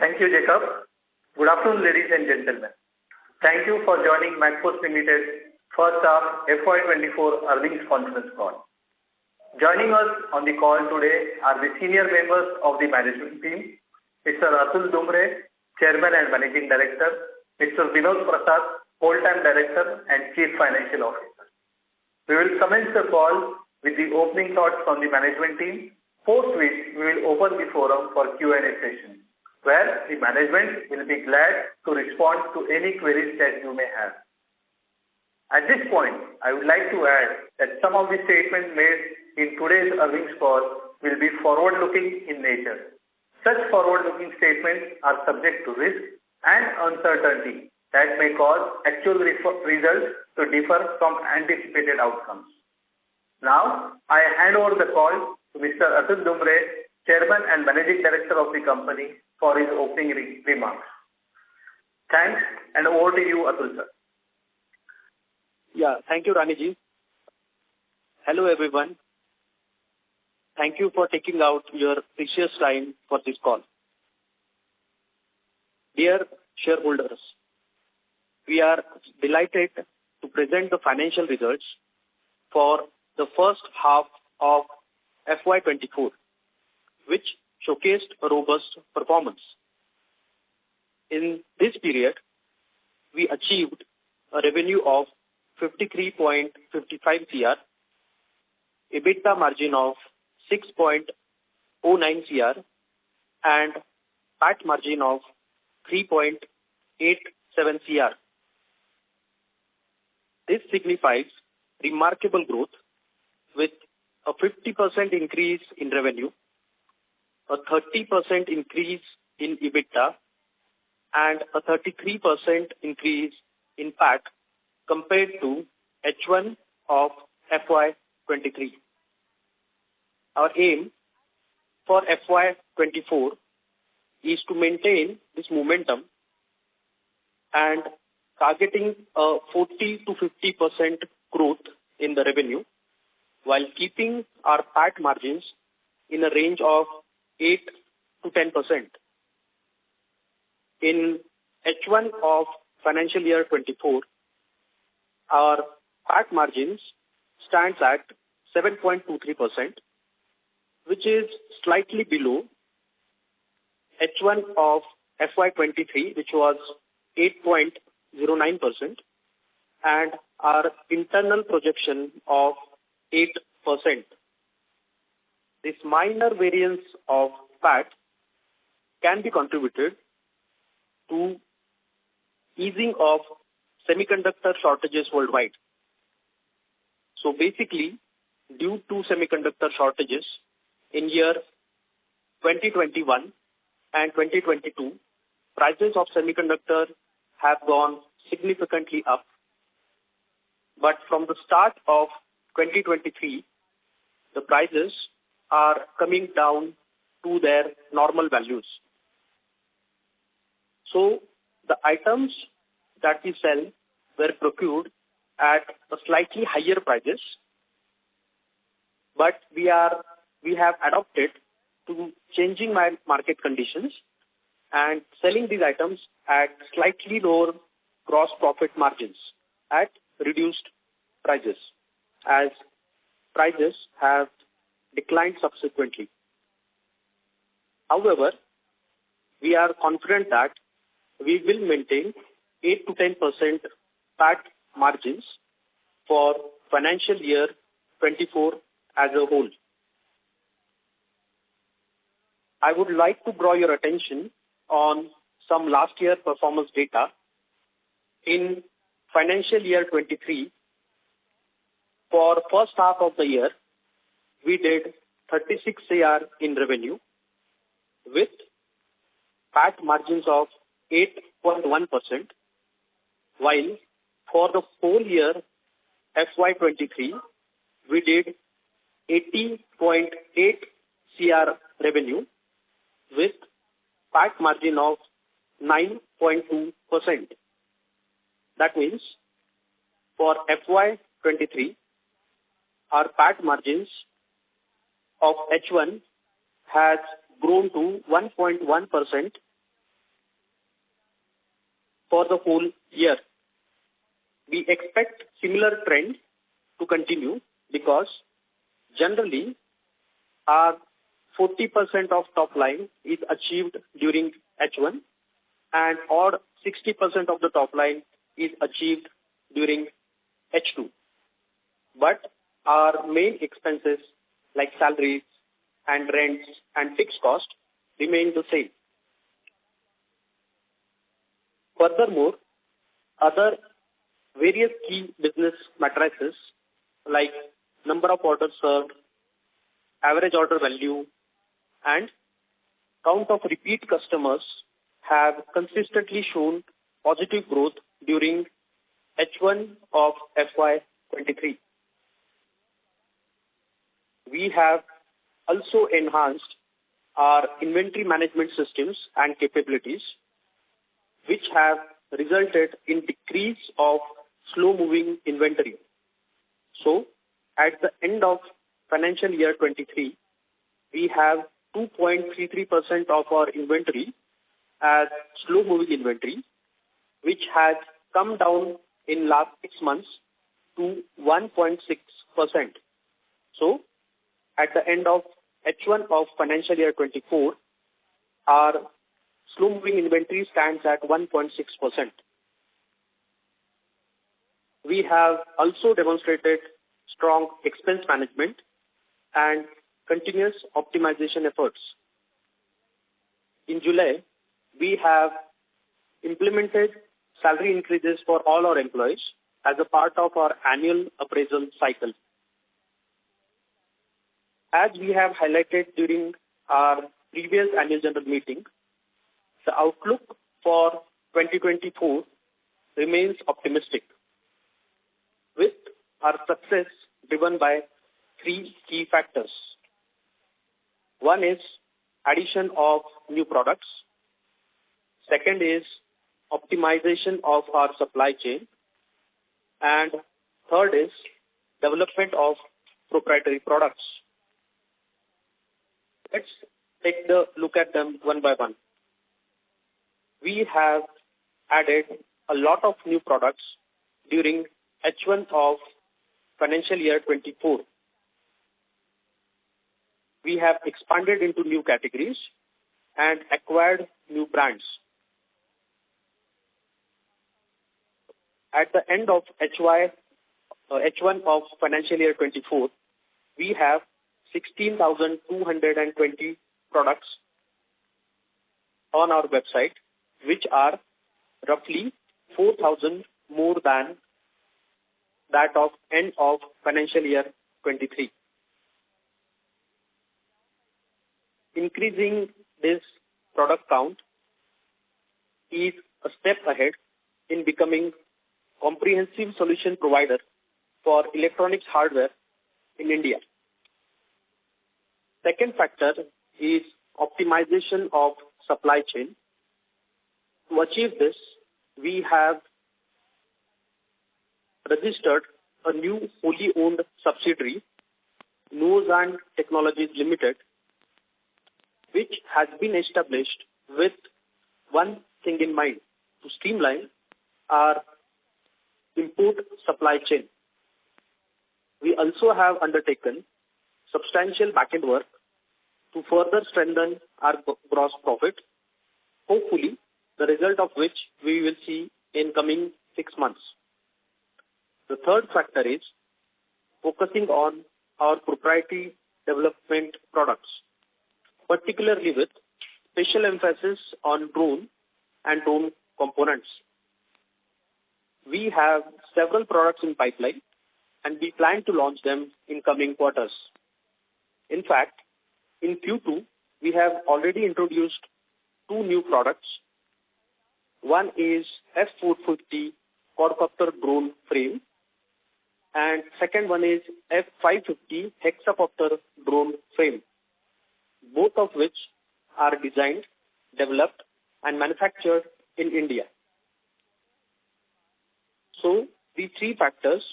Thank you, Jacob. Good afternoon, ladies and gentlemen. Thank you for joining Macfos Limited first half FY24 earnings conference call. Joining us on the call today are the senior members of the management team, Mr. Atul Dumbre, Chairman and Managing Director, Mr. Vinod Prasad, Whole-Time Director and Chief Financial Officer. We will commence the call with the opening thoughts from the management team, post which we will open the forum for Q&A session, where the management will be glad to respond to any queries that you may have. At this point, I would like to add that some of the statements made in today's earnings call will be forward-looking in nature. Such forward-looking statements are subject to risk and uncertainty that may cause actual results to differ from anticipated outcomes. Now, I hand over the call to Mr. Atul Dumbre, Chairman and Managing Director of the company, for his opening remarks. Thanks, and over to you, Atul sir. Yeah, thank you, Raniji. Hello, everyone. Thank you for taking out your precious time for this call. Dear shareholders, we are delighted to present the financial results for the first half of FY24, which showcased a robust performance. In this period, we achieved a revenue of 53.55 CR, EBITDA margin of 6.09 CR, and PAT margin of 3.87 CR. This signifies remarkable growth with a 50% increase in revenue, a 30% increase in EBITDA, and a 33% increase in PAT compared to H1 of FY23. Our aim for FY24 is to maintain this momentum and targeting a 40 to 50% growth in the revenue while keeping our PAT margins in a range of 8 to 10%. In H1 of financial year 24, our PAT margins stands at 7.23%, which is slightly below H1 of FY23, which was 8.09%, and our internal projection of 8%. This minor variance of PAT can be contributed to easing of semiconductor shortages worldwide. So basically, due to semiconductor shortages in year 2021 and 2022, prices of semiconductor have gone significantly up. But from the start of 2023, the prices are coming down to their normal values. So the items that we sell were procured at a slightly higher prices, but we have adopted to changing market conditions and selling these items at slightly lower gross profit margins at reduced prices, as prices have declined subsequently. However, we are confident that we will maintain 8 to 10% PAT margins for financial year 24 as a whole. I would like to draw your attention on some last year performance data. In financial year 23, for first half of the year, we did 36 CR in revenue with PAT margins of 8.1%, while for the whole year FY23, we did 80.8 CR revenue with PAT margin of 9.2%. That means for FY23, our PAT margins of H1 has grown to 1.1% for the whole year. We expect similar trend to continue because generally our 40% of top line is achieved during H1 and or 60% of the top line is achieved during H2. But our main expenses like salaries and rents and fixed cost remain the same. Furthermore, other various key business matrices like number of orders served, average order value, and count of repeat customers have consistently shown positive growth during H1 of FY23. We have also enhanced our inventory management systems and capabilities, which have resulted in decrease of slow-moving inventory. So, at the end of financial year 23, we have 2.33% of our inventory as slow-moving inventory, which has come down in last 6 months to 1.6%. So, at the end of H1 of financial year 24, our slow-moving inventory stands at 1.6%. We have also demonstrated strong expense management and continuous optimization efforts. In July, we have implemented salary increases for all our employees as a part of our annual appraisal cycle. As we have highlighted during our previous annual general meeting, the outlook for 2024 remains optimistic, with our success driven by 3 key factors. One is addition of new products. Second is optimization of our supply chain. And third is development of proprietary products. Let's take a look at them one by one. We have added a lot of new products during H1 of financial year 24. We have expanded into new categories and acquired new brands. At the end of H1 of financial year 24, we have 16,220 products on our website, which are roughly 4,000 more than that of end of financial year 23. Increasing this product count is a step ahead in becoming comprehensive solution provider for electronics hardware in India. Second factor is optimization of supply chain. To achieve this, we have registered a new wholly owned subsidiary, Nozan Technologies Limited, which has been established with one thing in mind, to streamline our import supply chain. We also have undertaken substantial back-end work to further strengthen our gross profit, hopefully the result of which we will see in coming 6 months. The third factor is focusing on our proprietary development products, particularly with special emphasis on drone and drone components. We have several products in pipeline and we plan to launch them in coming quarters. In fact, in Q2, we have already introduced 2 new products. One is F450 quadcopter drone frame and second one is F550 hexacopter drone frame, both of which are designed, developed and manufactured in India. So, the 3 factors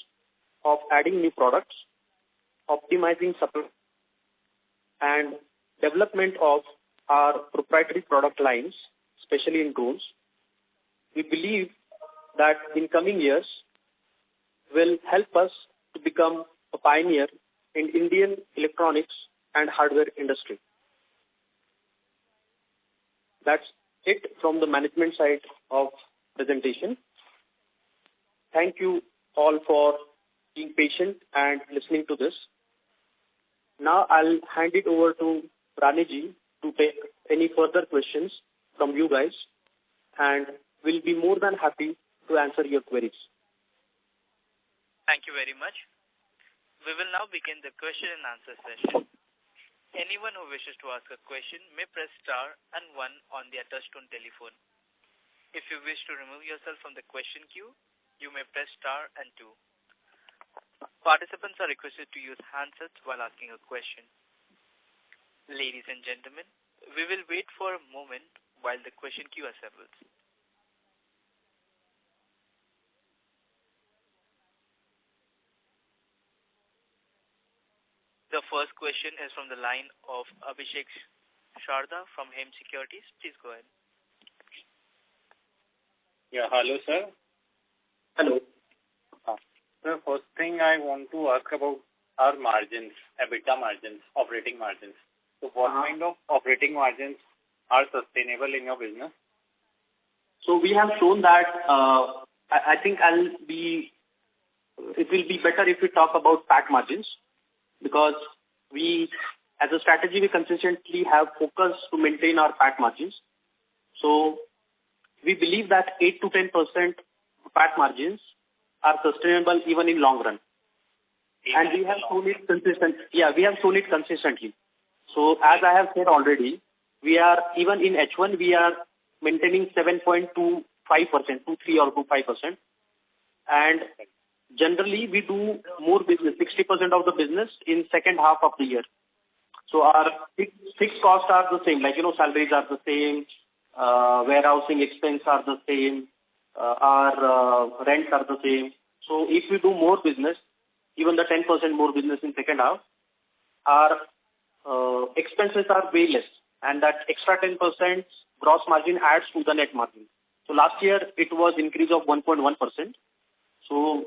of adding new products, optimizing supply and development of our proprietary product lines, especially in drones, we believe that in coming years will help us to become a pioneer in Indian electronics and hardware industry. That's it from the management side of presentation. Thank you all for being patient and listening to this. Now I'll hand it over to Raniji to take any further questions from you guys, and we'll be more than happy to answer your queries. Thank you very much. We will now begin the question and answer session. Anyone who wishes to ask a question may press star and 1 on their touchtone telephone. If you wish to remove yourself from the question queue, you may press star and 2. Participants are requested to use handsets while asking a question. Ladies and gentlemen, we will wait for a moment while the question queue assembles. The first question is from the line of Abhishek Sharda from Hem Securities. Please go ahead. Yeah, hello, sir. Hello. The first thing I want to ask about our margins, EBITDA margins, operating margins. So what kind of operating margins are sustainable in your business? So we have shown that, I think it will be better if we talk about PAT margins, because we, as a strategy, we consistently have focused to maintain our PAT margins. So we believe that 8 to 10% PAT margins are sustainable even in long run. And we have shown it we have shown it consistently. So as I have said already, we are, even in H1, we are maintaining 7.25%, 23 or 25%. And generally, we do more business, 60% of the business in second half of the year. So our fixed costs are the same, like, salaries are the same, warehousing expense are the same, our rents are the same. So if we do more business, even the 10% more business in second half, our expenses are way less. And that extra 10% gross margin adds to the net margin. So last year, it was increase of 1.1%. So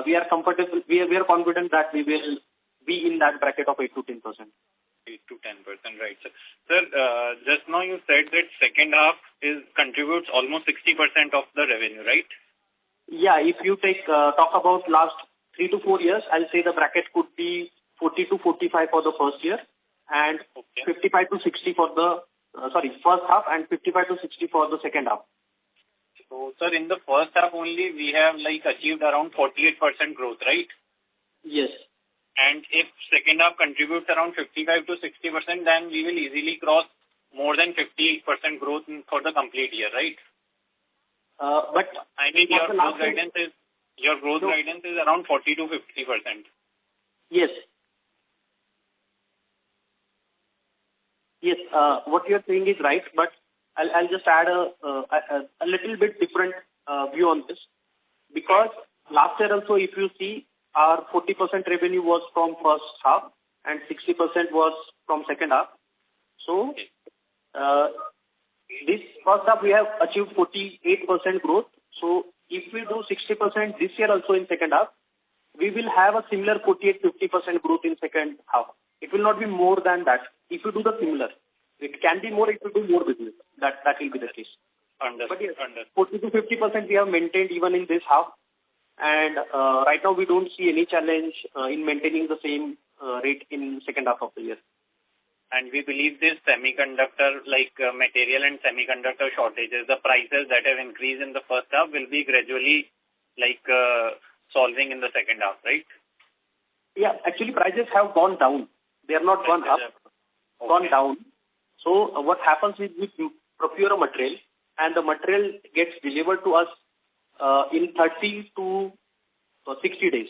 we are comfortable. We are confident that we will be in that bracket of 8 to 10%. 8 to 10%, right, sir. Sir, just now you said that second half contributes almost 60% of the revenue, right? Yeah, if you talk about last 3 to 4 years, I'll say the bracket could be 40 to 45 for the first year, and 55 to 60 for the first half, and 55 to 60 for the second half. So, sir, in the first half only, we have achieved around 48% growth, right? Yes. And if second half contributes around 55 to 60%, then we will easily cross more than 50% growth for the complete year, right? But I mean, your growth guidance is around 40 to 50%. Yes. Yes, what you're saying is right, but I'll just add a little bit different view on this, because last year also, if you see, our 40% revenue was from first half and 60% was from second half. So this first half we have achieved 48% growth. So if we do 60% this year also in second half, we will have a similar 48-50% growth in second half. It will not be more than that. If you do the similar, it can be more if you do more business. That will be the case. Understood. But yes, 40 to 50% we have maintained even in this half. And right now we don't see any challenge in maintaining the same rate in second half of the year. And we believe this semiconductor, material and semiconductor shortages, the prices that have increased in the first half will be gradually solving in the second half, right? Yeah, actually prices have gone down. They have not gone up, gone down. So what happens is we procure a material and the material gets delivered to us in 30 to 60 days.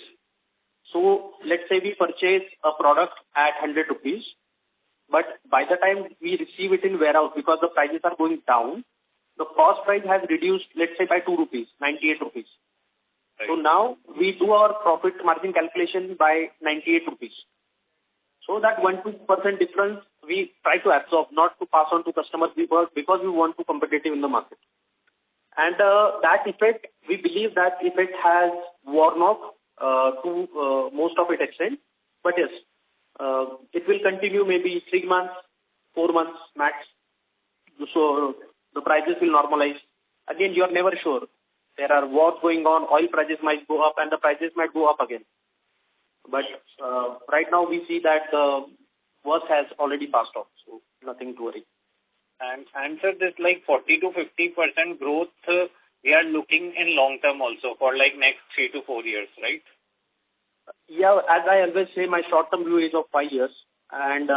So let's say we purchase a product at 100 rupees, but by the time we receive it in warehouse, because the prices are going down, the cost price has reduced, let's say by 2 rupees, 98 rupees. Right. So now we do our profit margin calculation by 98 rupees. So that 1-2% difference we try to absorb, not to pass on to customers, because we want to be competitive in the market. And that effect, we believe that effect has worn off to most of its extent. But yes, it will continue maybe 3 months, 4 months max. So the prices will normalize. Again, you are never sure. There are wars going on, oil prices might go up and the prices might go up again. But right now we see that the worst has already passed off, so nothing to worry. And sir, this like 40 to 50% growth, we are looking in long term also for like next 3 to 4 years, right? Yeah, as I always say, my short-term view is of 5 years, and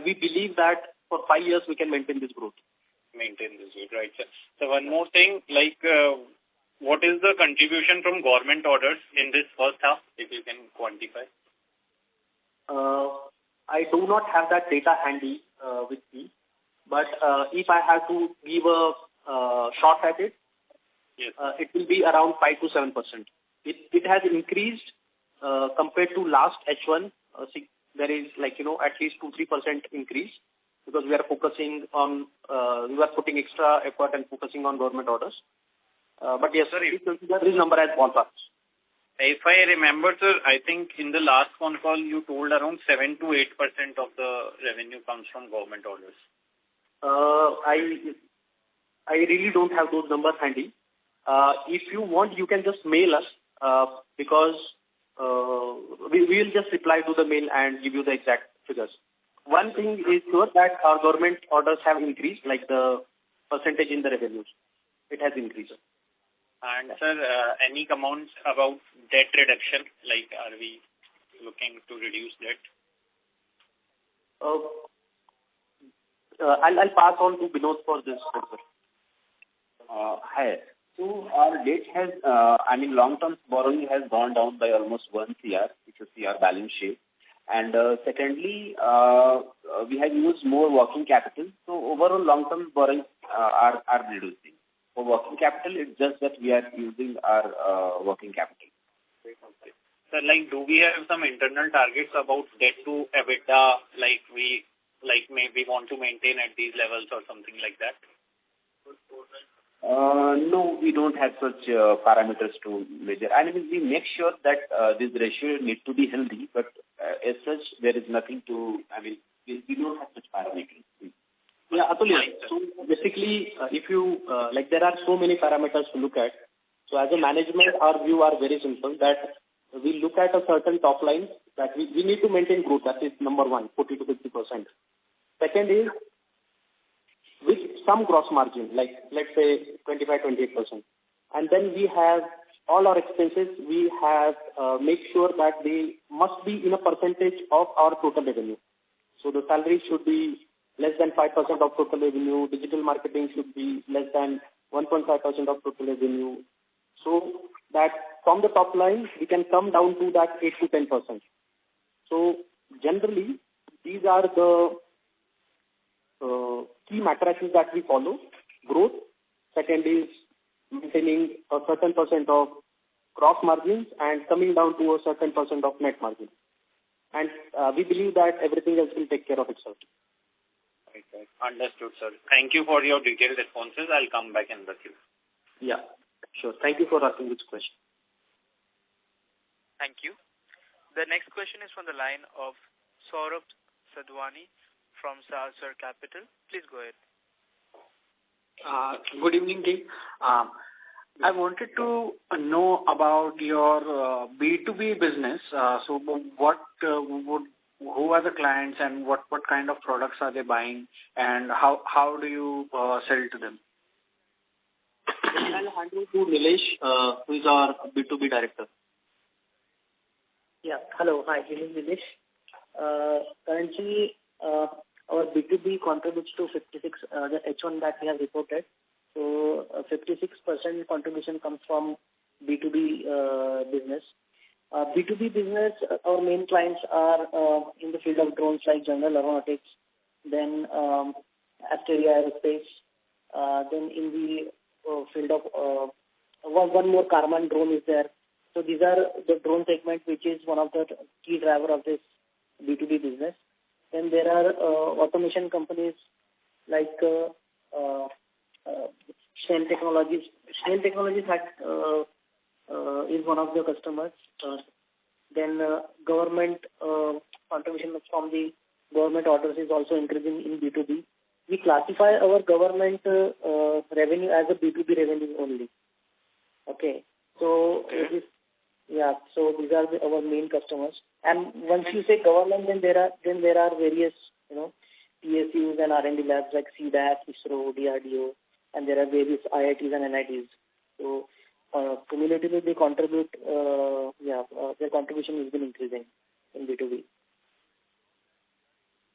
we believe that for 5 years we can maintain this growth. Maintain this growth, right, sir. So one more thing, like what is the contribution from government orders in this first half, if you can quantify? I do not have that data handy with me, but if I have to give a shot at it, yes, it will be around 5 to 7%. It has increased compared to last H1. There is at least 2-3% increase because we are focusing on we are putting extra effort and focusing on government orders. But yes, sir, this number as ballpark. If I remember, sir, I think in the last Concall you told around 7 to 8% of the revenue comes from government orders. I really don't have those numbers handy. If you want, you can just mail us because we will just reply to the mail and give you the exact figures. One thing is sure that our government orders have increased, like the percentage in the revenues. It has increased. And sir, any comments about debt reduction? Like, are we looking to reduce debt? I'll pass on to Binod for this answer. Hi. So our debt has, long-term borrowing has gone down by almost 1 CR, if you see our balance sheet. And secondly, we have used more working capital. So overall long-term borrowings are reducing. For working capital, it's just that we are using our working capital. Sir, do we have some internal targets about debt to EBITDA, maybe want to maintain at these levels or something like that? No, we don't have such parameters to measure. We make sure that this ratio needs to be healthy, but as such, there is nothing to, we don't have such parameters. Yeah, Atulya. So basically, if you, there are so many parameters to look at. So as a management, our view are very simple that we look at a certain top line that we need to maintain growth. That is number one, 40 to 50%. Second is with some gross margin, let's say 25-28%. And then we have all our expenses, we have make sure that they must be in a percentage of our total revenue. So the salary should be less than 5% of total revenue. Digital marketing should be less than 1.5% of total revenue. So that from the top line, we can come down to that 8 to 10%. So generally, these are the key matrices that we follow. Growth. Second is maintaining a certain percent of gross margins and coming down to a certain percent of net margin. And we believe that everything else will take care of itself. Okay. Understood, sir. Thank you for your detailed responses. I'll come back in the queue. Yeah, sure. Thank you for asking this question. Thank you. The next question is from the line of Saurabh Sadhwani from Sahasrar Capital. Please go ahead. Good evening, team. I wanted to know about your B2B business. So who are the clients and what kind of products are they buying and how do you sell to them? I'll hand over to Nilesh, who is our B2B director. Yeah. Hello. Hi, this is Nilesh. Currently, our B2B contributes to 56, the H1 that we have reported. So 56% contribution comes from B2B business. B2B business, our main clients are in the field of drones like General Aeronautics, then Asteria Aerospace, then in the field of one more Karman drone is there. So these are the drone segment, which is one of the key driver of this B2B business. Then there are automation companies like Shell Technologies. Shell Technologies is one of the customers. Then government contribution from the government orders is also increasing in B2B. We classify our government revenue as a B2B revenue only. Okay. So so these are our main customers. And once you say government, then there are various PSUs and R&D labs like CDAC, ISRO, DRDO, and there are various IITs and NITs. So cumulatively they contribute. Their contribution has been increasing in B2B.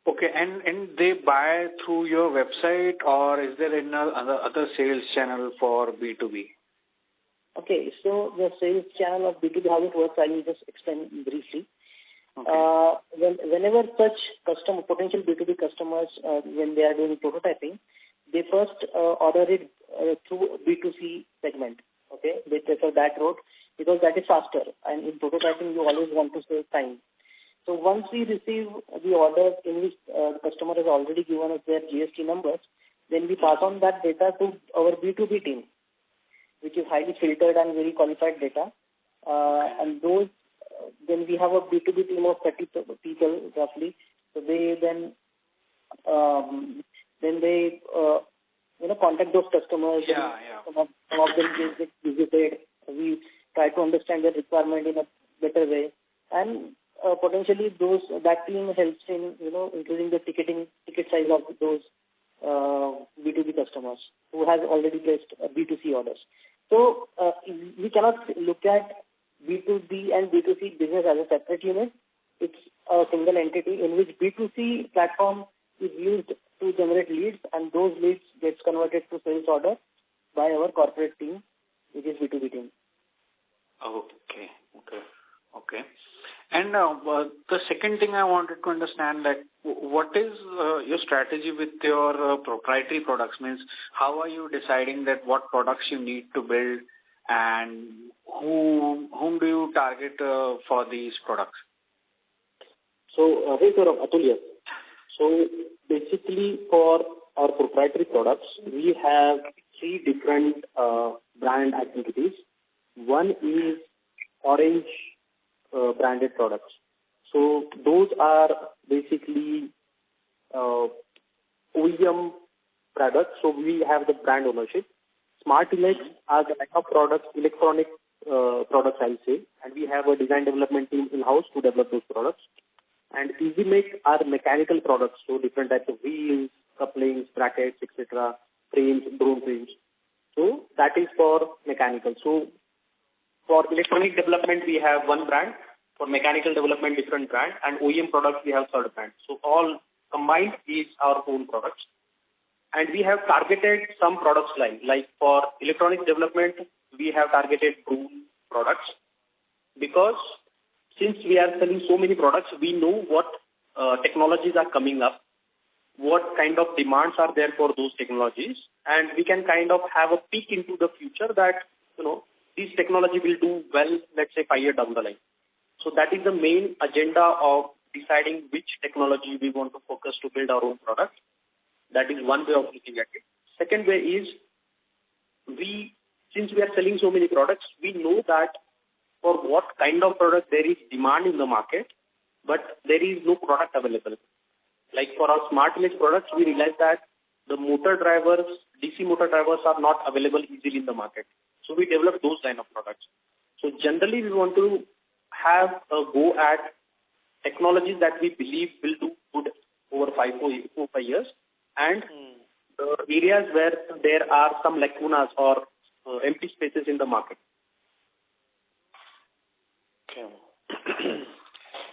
Okay, and they buy through your website, or is there any other sales channel for B2B? Okay, so the sales channel of B2B, how it works, I will just explain briefly. Okay. Whenever such potential B2B customers, when they are doing prototyping, they first order it through B2C segment. Okay, they prefer that route because that is faster. And in prototyping, you always want to save time. So once we receive the order in which the customer has already given us their GST numbers, then we pass on that data to our B2B team, which is highly filtered and very qualified data. And those, then we have a B2B team of 30 people roughly. So they then contact those customers. Some of them get visited. We try to understand their requirement in a better way, and potentially that team helps in increasing the ticket size of those B2B customers who has already placed B2C orders. So we cannot look at B2B and B2C business as a separate unit. It's a single entity in which B2C platform is used to generate leads, and those leads gets converted to sales order by our corporate team, which is B2B team. Okay. And the second thing I wanted to understand, that what is your strategy with your proprietary products? Means how are you deciding that what products you need to build, and whom do you target for these products? So, hey Saurabh, Atul here. So basically for our proprietary products, we have three different brand activities. One is Orange branded products. So those are basically OEM products. So we have the brand ownership. Smart Elect are the line of products, electronic products, I'll say, and we have a design development team in-house to develop those products. And Easy Make are mechanical products, so different types of wheels, couplings, brackets, etc., frames, drone frames. So that is for mechanical. So for electronic development, we have one brand. For mechanical development, different brand. And OEM products, we have third brand. So all combined is our own products. And we have targeted some products line. Like for electronic development, we have targeted drone products. Because since we are selling so many products, we know what technologies are coming up, what kind of demands are there for those technologies, and we can kind of have a peek into the future that, this technology will do well, let's say 5 years down the line. So that is the main agenda of deciding which technology we want to focus to build our own product. That is one way of looking at it. Second way is, since we are selling so many products, we know that for what kind of product there is demand in the market, but there is no product available. Like for our Smart Image products, we realize that the motor drivers, DC motor drivers are not available easily in the market. So we develop those kind of products. So generally we want to have a go at technologies that we believe will do good over 4-5 years, and the areas where there are some lacunas or empty spaces in the market.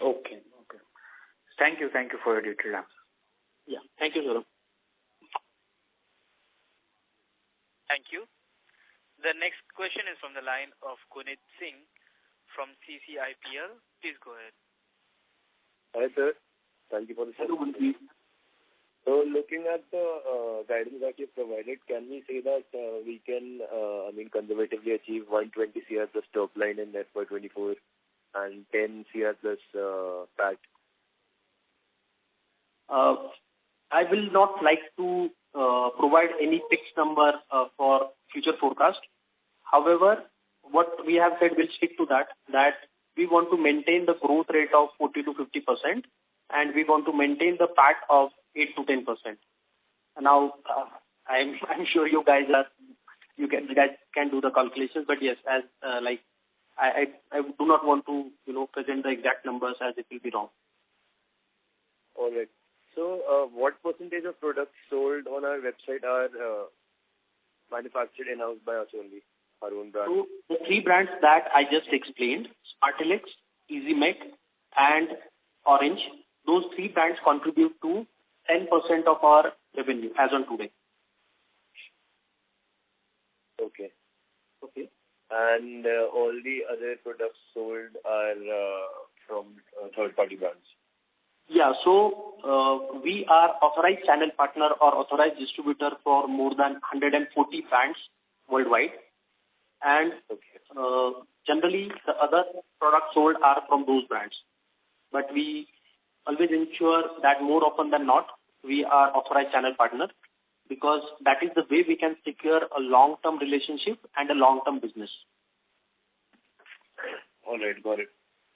Okay. Thank you for your detailed answer. Yeah. Thank you, Saurabh. Thank you. The next question is from the line of Kunit Singh from CCIPL. Please go ahead. Hi, sir. Thank you for the session. So looking at the guidance that you provided, can we say that we can, conservatively achieve 120 CR plus top line in FY24 and 10 CR plus PAT? I will not like to provide any fixed number for future forecast. However, what we have said, we'll stick to that we want to maintain the growth rate of 40 to 50%, and we want to maintain the PAT of 8 to 10%. Now, I'm sure you guys can do the calculations, but yes, as I do not want to present the exact numbers as it will be wrong. All right. So, what percentage of products sold on our website are manufactured in-house by us only, our own brand? So, the three brands that I just explained, Spartilix, EasyMake, and Orange, those three brands contribute to 10% of our revenue as on today. Okay. Okay. And all the other products sold are from third-party brands? Yeah, so we are authorized channel partner or authorized distributor for more than 140 brands worldwide. And generally, the other products sold are from those brands. But we always ensure that more often than not, we are authorized channel partner, because that is the way we can secure a long-term relationship and a long-term business. All right, got it.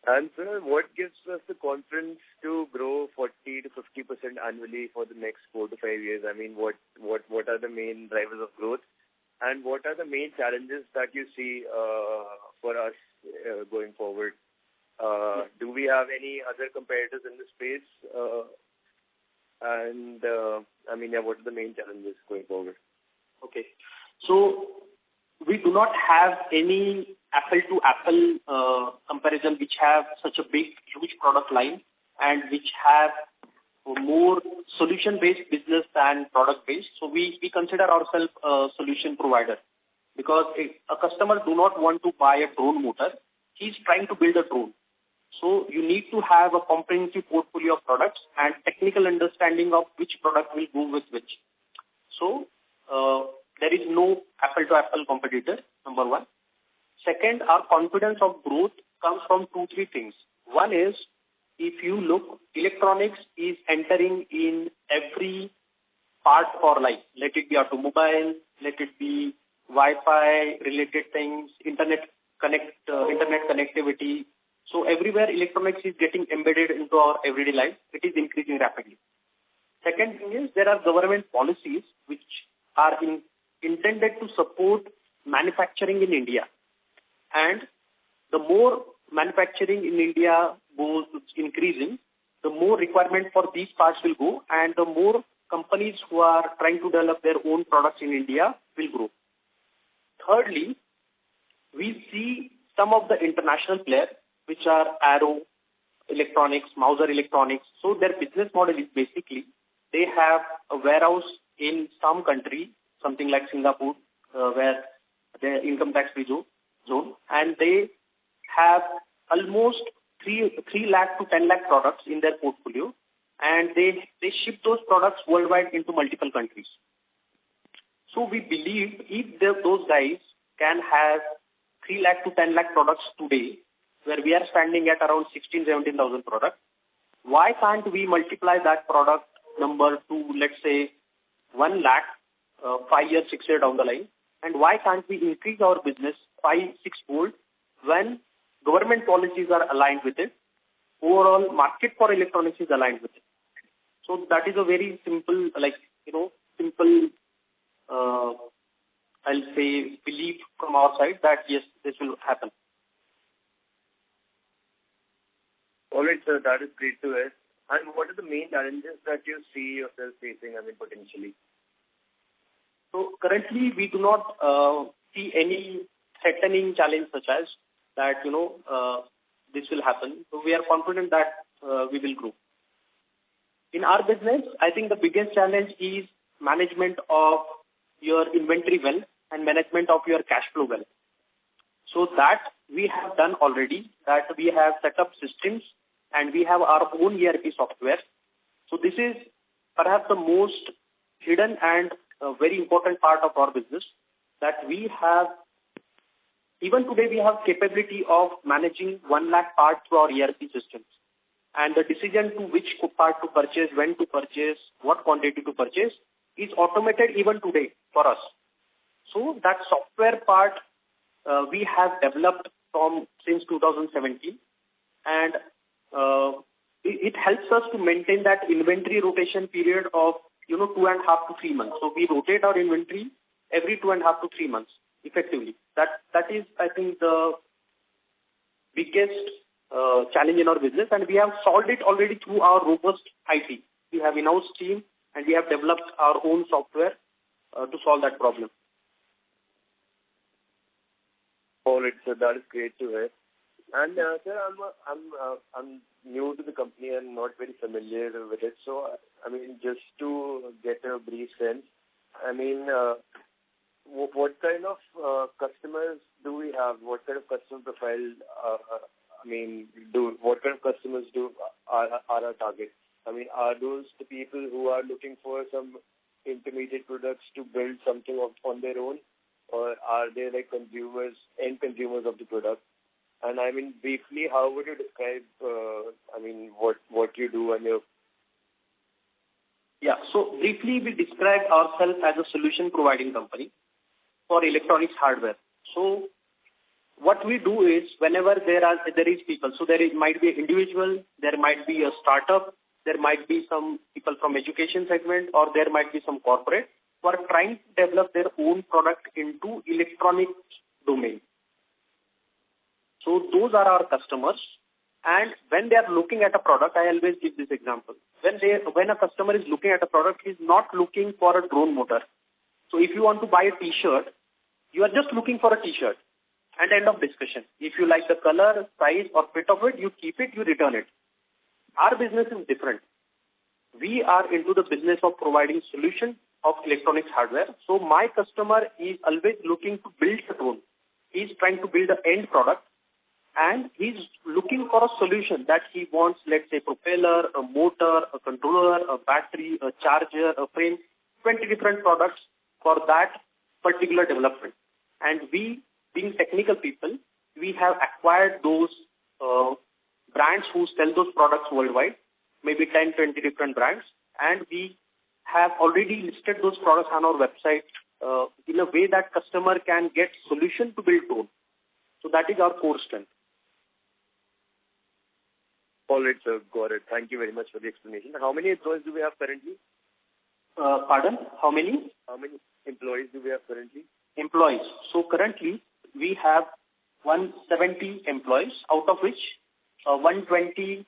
And sir, what gives us the confidence to grow 40 to 50% annually for the next 4 to 5 years? I mean, what are the main drivers of growth, and what are the main challenges that you see for us going forward? Do we have any other competitors in the space? What are the main challenges going forward? Okay. So we do not have any apple-to-apple comparison which have such a big, huge product line and which have a more solution-based business than product-based. So we consider ourselves a solution provider, because if a customer do not want to buy a drone motor, he's trying to build a drone. So you need to have a comprehensive portfolio of products and technical understanding of which product will go with which. So there is no apple-to-apple competitor, number one. Second, our confidence of growth comes from 2-3 things. One is, if you look, electronics is entering in every part of our life. Let it be automobile, let it be Wi-Fi related things, internet connectivity. So everywhere electronics is getting embedded into our everyday life. It is increasing rapidly. Second thing is, there are government policies which are intended to support manufacturing in India. And the more manufacturing in India goes increasing, the more requirement for these parts will go, and the more companies who are trying to develop their own products in India will grow. Thirdly, we see some of the international players, which are Arrow Electronics, Mauser Electronics. So their business model is basically, they have a warehouse in some country, something like Singapore, where their income tax free zone, and they have almost 3 lakh to 10 lakh products in their portfolio, and they ship those products worldwide into multiple countries. So we believe if those guys can have 3 lakh to 10 lakh products today, where we are standing at around 17,000 products, why can't we multiply that product number to, let's say, 1 lakh 5 years, 6 years down the line? And why can't we increase our business 5-6-fold when government policies are aligned with it, overall market for electronics is aligned with it? So that is a very simple, I'll say, belief from our side that yes, this will happen. All right, sir, that is great to hear. And what are the main challenges that you see yourself facing, potentially? So currently, we do not see any threatening challenge such as that, this will happen. So we are confident that we will grow. In our business, I think the biggest challenge is management of your inventory well and management of your cash flow well. So that we have done already, that we have set up systems and we have our own ERP software. So this is perhaps the most hidden and very important part of our business, that we have, even today we have capability of managing 1 lakh parts through our ERP systems. And the decision to which part to purchase, when to purchase, what quantity to purchase is automated even today for us. So that software part we have developed since 2017, and it helps us to maintain that inventory rotation period of 2.5 to 3 months. So we rotate our inventory every 2.5 to 3 months effectively. That is, I think, the biggest challenge in our business, and we have solved it already through our robust IT. We have in-house team, and we have developed our own software to solve that problem. All right, sir. That is great to hear. And sir, I'm new to the company and not very familiar with it. So, I mean, just to get a brief sense, I mean, what kind of customers do we have? What kind of customer profile? What kind of customers are our targets? I mean, are those the people who are looking for some intermediate products to build something on their own, or are they like end consumers of the product? And I mean, briefly, how would you describe, what you do and your... Yeah, so briefly, we describe ourselves as a solution providing company for electronics hardware. So what we do is, whenever there is people, so might be an individual, there might be a startup, there might be some people from education segment, or there might be some corporate who are trying to develop their own product into electronics domain. So those are our customers. And when they are looking at a product, I always give this example. When a customer is looking at a product, he is not looking for a drone motor. So if you want to buy a T-shirt, you are just looking for a T-shirt. And end of discussion. If you like the color, size, or fit of it, you keep it, you return it. Our business is different. We are into the business of providing solution of electronics hardware. So my customer is always looking to build a drone. He's trying to build an end product, and he's looking for a solution that he wants, let's say, propeller, a motor, a controller, a battery, a charger, a frame, 20 different products for that particular development. And we, being technical people, we have acquired those brands who sell those products worldwide, maybe 10, 20 different brands, and we have already listed those products on our website in a way that customer can get solution to build drone. So that is our core strength. All right, sir. Got it. Thank you very much for the explanation. How many employees do we have currently? Pardon? How many? How many employees do we have currently? Employees. So currently, we have 170 employees, out of which 120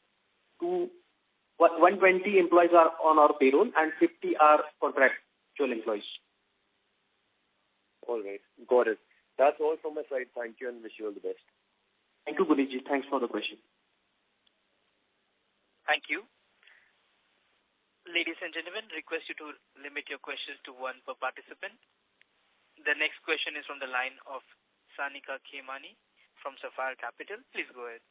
employees are on our payroll and 50 are contractual employees. All right. Got it. That's all from my side. Thank you and wish you all the best. Thank you, Guriji. Thanks for the question. Thank you. Ladies and gentlemen, request you to limit your questions to one per participant. The next question is from the line of Sanika Khemani from Sapphire Capital. Please go ahead.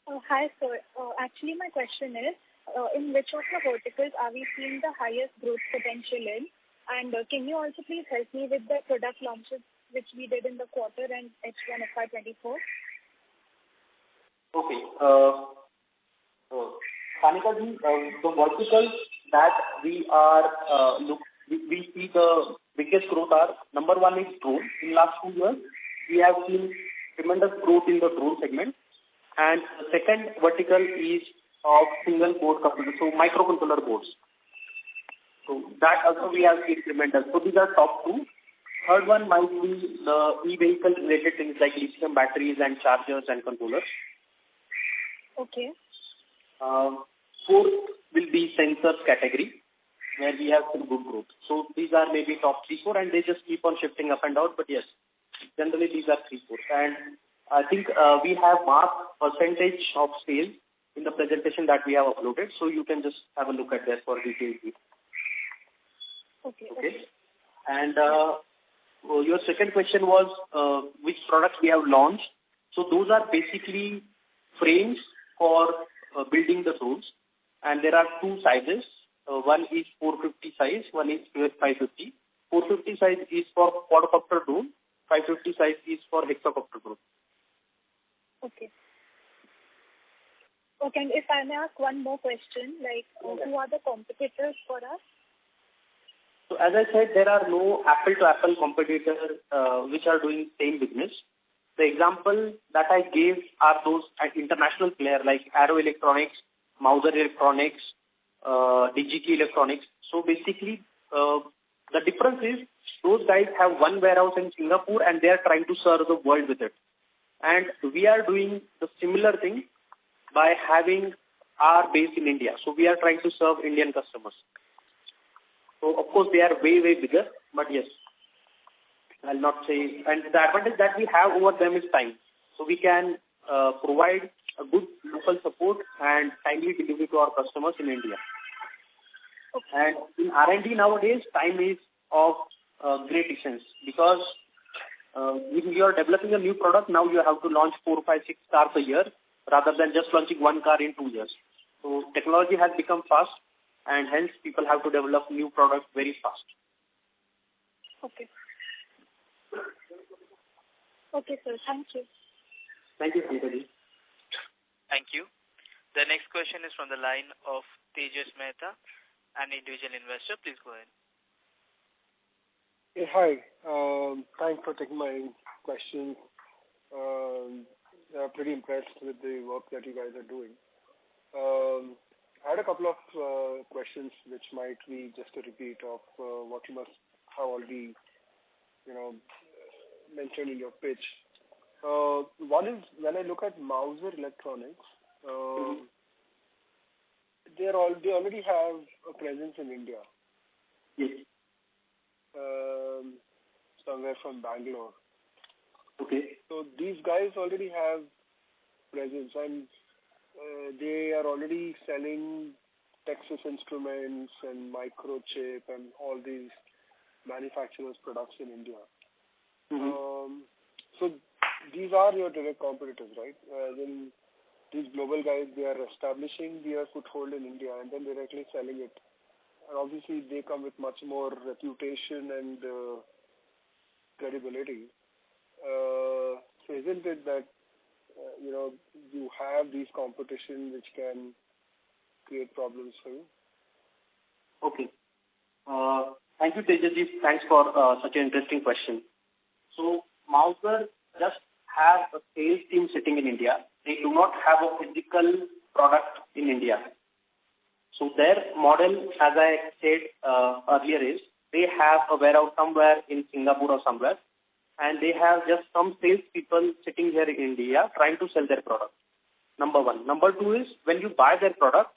Hi, sir. Actually, my question is, in which of the verticals are we seeing the highest growth potential in? And can you also please help me with the product launches which we did in the quarter and H1 FY24? Okay. Sanika, the verticals that we are we see the biggest growth are, number one is drone. In last 2 years, we have seen tremendous growth in the drone segment. And the second vertical is of single board computers, so microcontroller boards. So that also we have seen tremendous. So these are top two. Third one might be the e-vehicle related things like lithium batteries and chargers and controllers. Okay. Fourth will be sensors category, where we have some good growth. So these are maybe top 3, 4, and they just keep on shifting up and down. But yes, generally these are 3, 4. And I think we have marked percentage of sales in the presentation that we have uploaded, so you can just have a look at that for details. Okay. And your second question was which products we have launched. So those are basically frames for building the drones, and there are 2 sizes. One is 450 size, one is 550. 450 size is for quadcopter drone, 550 size is for hexacopter drone. Okay. Okay, and if I may ask one more question, like who are the competitors for us? So as I said, there are no apple-to-apple competitors which are doing same business. The example that I gave are those international players like Arrow Electronics, Mauser Electronics, DGK Electronics. So basically, the difference is those guys have one warehouse in Singapore and they are trying to serve the world with it. And we are doing the similar thing by having our base in India. So we are trying to serve Indian customers. So of course they are way, way bigger, but yes, I'll not say. And the advantage that we have over them is time. So we can provide a good local support and timely delivery to our customers in India. Okay. And in R&D nowadays, time is of great essence because when you are developing a new product, now you have to launch 4, 5, 6 cars a year rather than just launching one car in 2 years. So technology has become fast and hence people have to develop new products very fast. Okay. Okay, sir. Thank you. Thank you, Pankaj. Thank you. The next question is from the line of Tejas Mehta, an individual investor. Please go ahead. Hey, hi. Thanks for taking my question. I'm pretty impressed with the work that you guys are doing. I had a couple of questions which might be just a repeat of what you must have already, mentioned in your pitch. One is when I look at Mauser Electronics, they already have a presence in India. Yes. Somewhere from Bangalore. Okay. So these guys already have presence and they are already selling Texas Instruments and Microchip and all these manufacturers' products in India. Mm-hmm. So these are your direct competitors, right? Then these global guys, they are establishing their foothold in India and then directly selling it. And obviously, they come with much more reputation and credibility. So isn't it that, you have these competition which can create problems for you? Okay. Thank you, Tejas. Thanks for such an interesting question. So Mauser just have a sales team sitting in India. They do not have a physical product in India. So their model, as I said earlier, is they have a warehouse somewhere in Singapore or somewhere, and they have just some sales people sitting here in India trying to sell their product. Number one. Number two is when you buy their product,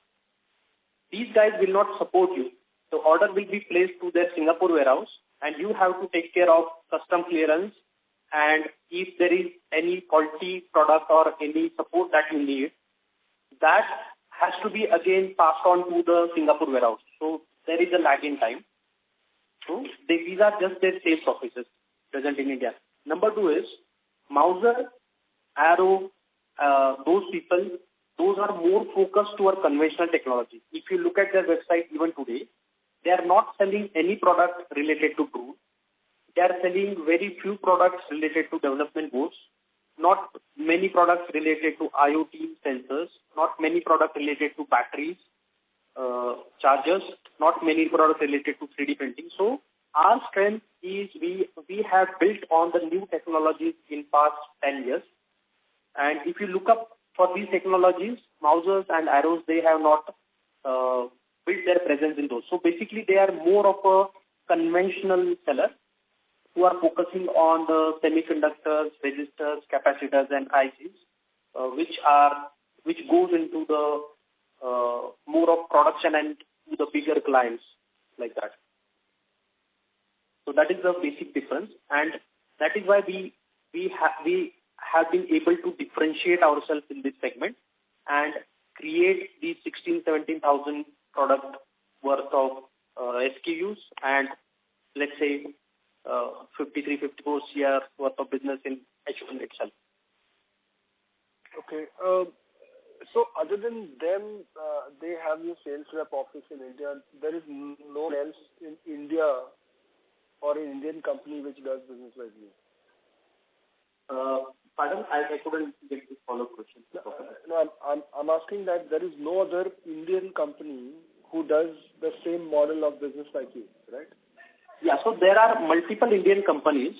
these guys will not support you. The order will be placed to their Singapore warehouse, and you have to take care of custom clearance. And if there is any faulty product or any support that you need, that has to be again passed on to the Singapore warehouse. So there is a lag in time. So these are just their sales offices present in India. Number two is Mauser, Arrow, those people, those are more focused toward conventional technology. If you look at their website even today, they are not selling any product related to tool. They are selling very few products related to development boards, not many products related to IoT sensors, not many products related to batteries, chargers, not many products related to 3D printing. So our strength is we have built on the new technologies in past 10 years. And if you look up for these technologies, Mausers and Arrows, they have not built their presence in those. So basically they are more of a conventional seller who are focusing on the semiconductors, resistors, capacitors and ICs, which goes into the more of production and to the bigger clients like that. So that is the basic difference, and that is why we have been able to differentiate ourselves in this segment and create these 17,000 product worth of SKUs and let's say 53-54 CR worth of business in H1 itself. Okay. So other than them, they have your sales rep office in India. There is no one else in India or an Indian company which does business like you. Pardon? I couldn't get this follow-up question. No, I'm asking that there is no other Indian company who does the same model of business like you, right? Yeah, so there are multiple Indian companies,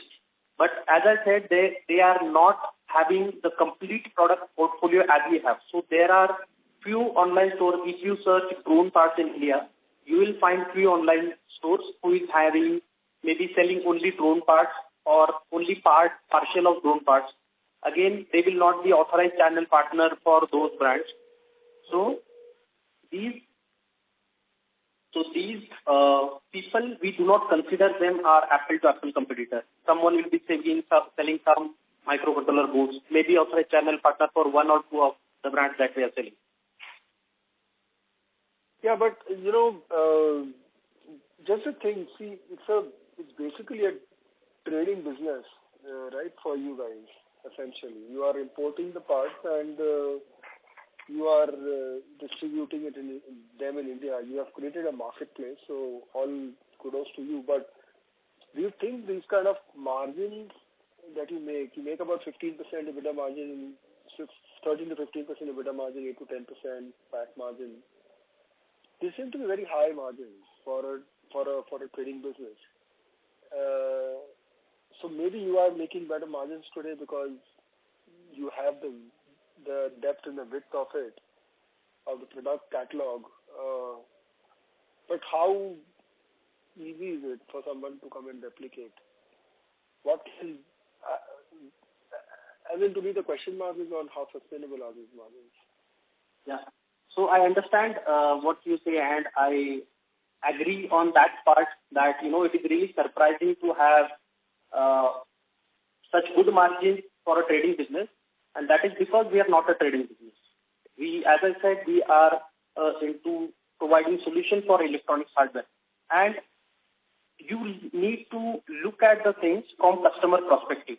but as I said, they are not having the complete product portfolio as we have. So there are few online stores. If you search drone parts in India, you will find few online stores who is having maybe selling only drone parts or only partial of drone parts. Again, they will not be authorized channel partner for those brands. So these people, we do not consider them our apple-to-apple competitors. Someone will be selling some microcontroller boards, maybe authorized channel partner for one or two of the brands that we are selling. Yeah, but just a thing. See, it's basically a trading business, right? For you guys, essentially, you are importing the parts and you are distributing it them in India. You have created a marketplace, so all kudos to you. But do you think these kind of margins that you make about 15% EBITDA margin, 13 to 15% EBITDA margin, 8 to 10% PAT margin? These seem to be very high margins for a trading business. So maybe you are making better margins today because you have the depth and the width of the product catalog. But how easy is it for someone to come and replicate? To me, the question mark is on how sustainable are these margins. Yeah. So I understand what you say, and I agree on that part that, it is really surprising to have such good margins for a trading business, and that is because we are not a trading business. As I said, we are into providing solutions for electronics hardware, and you need to look at the things from customer perspective.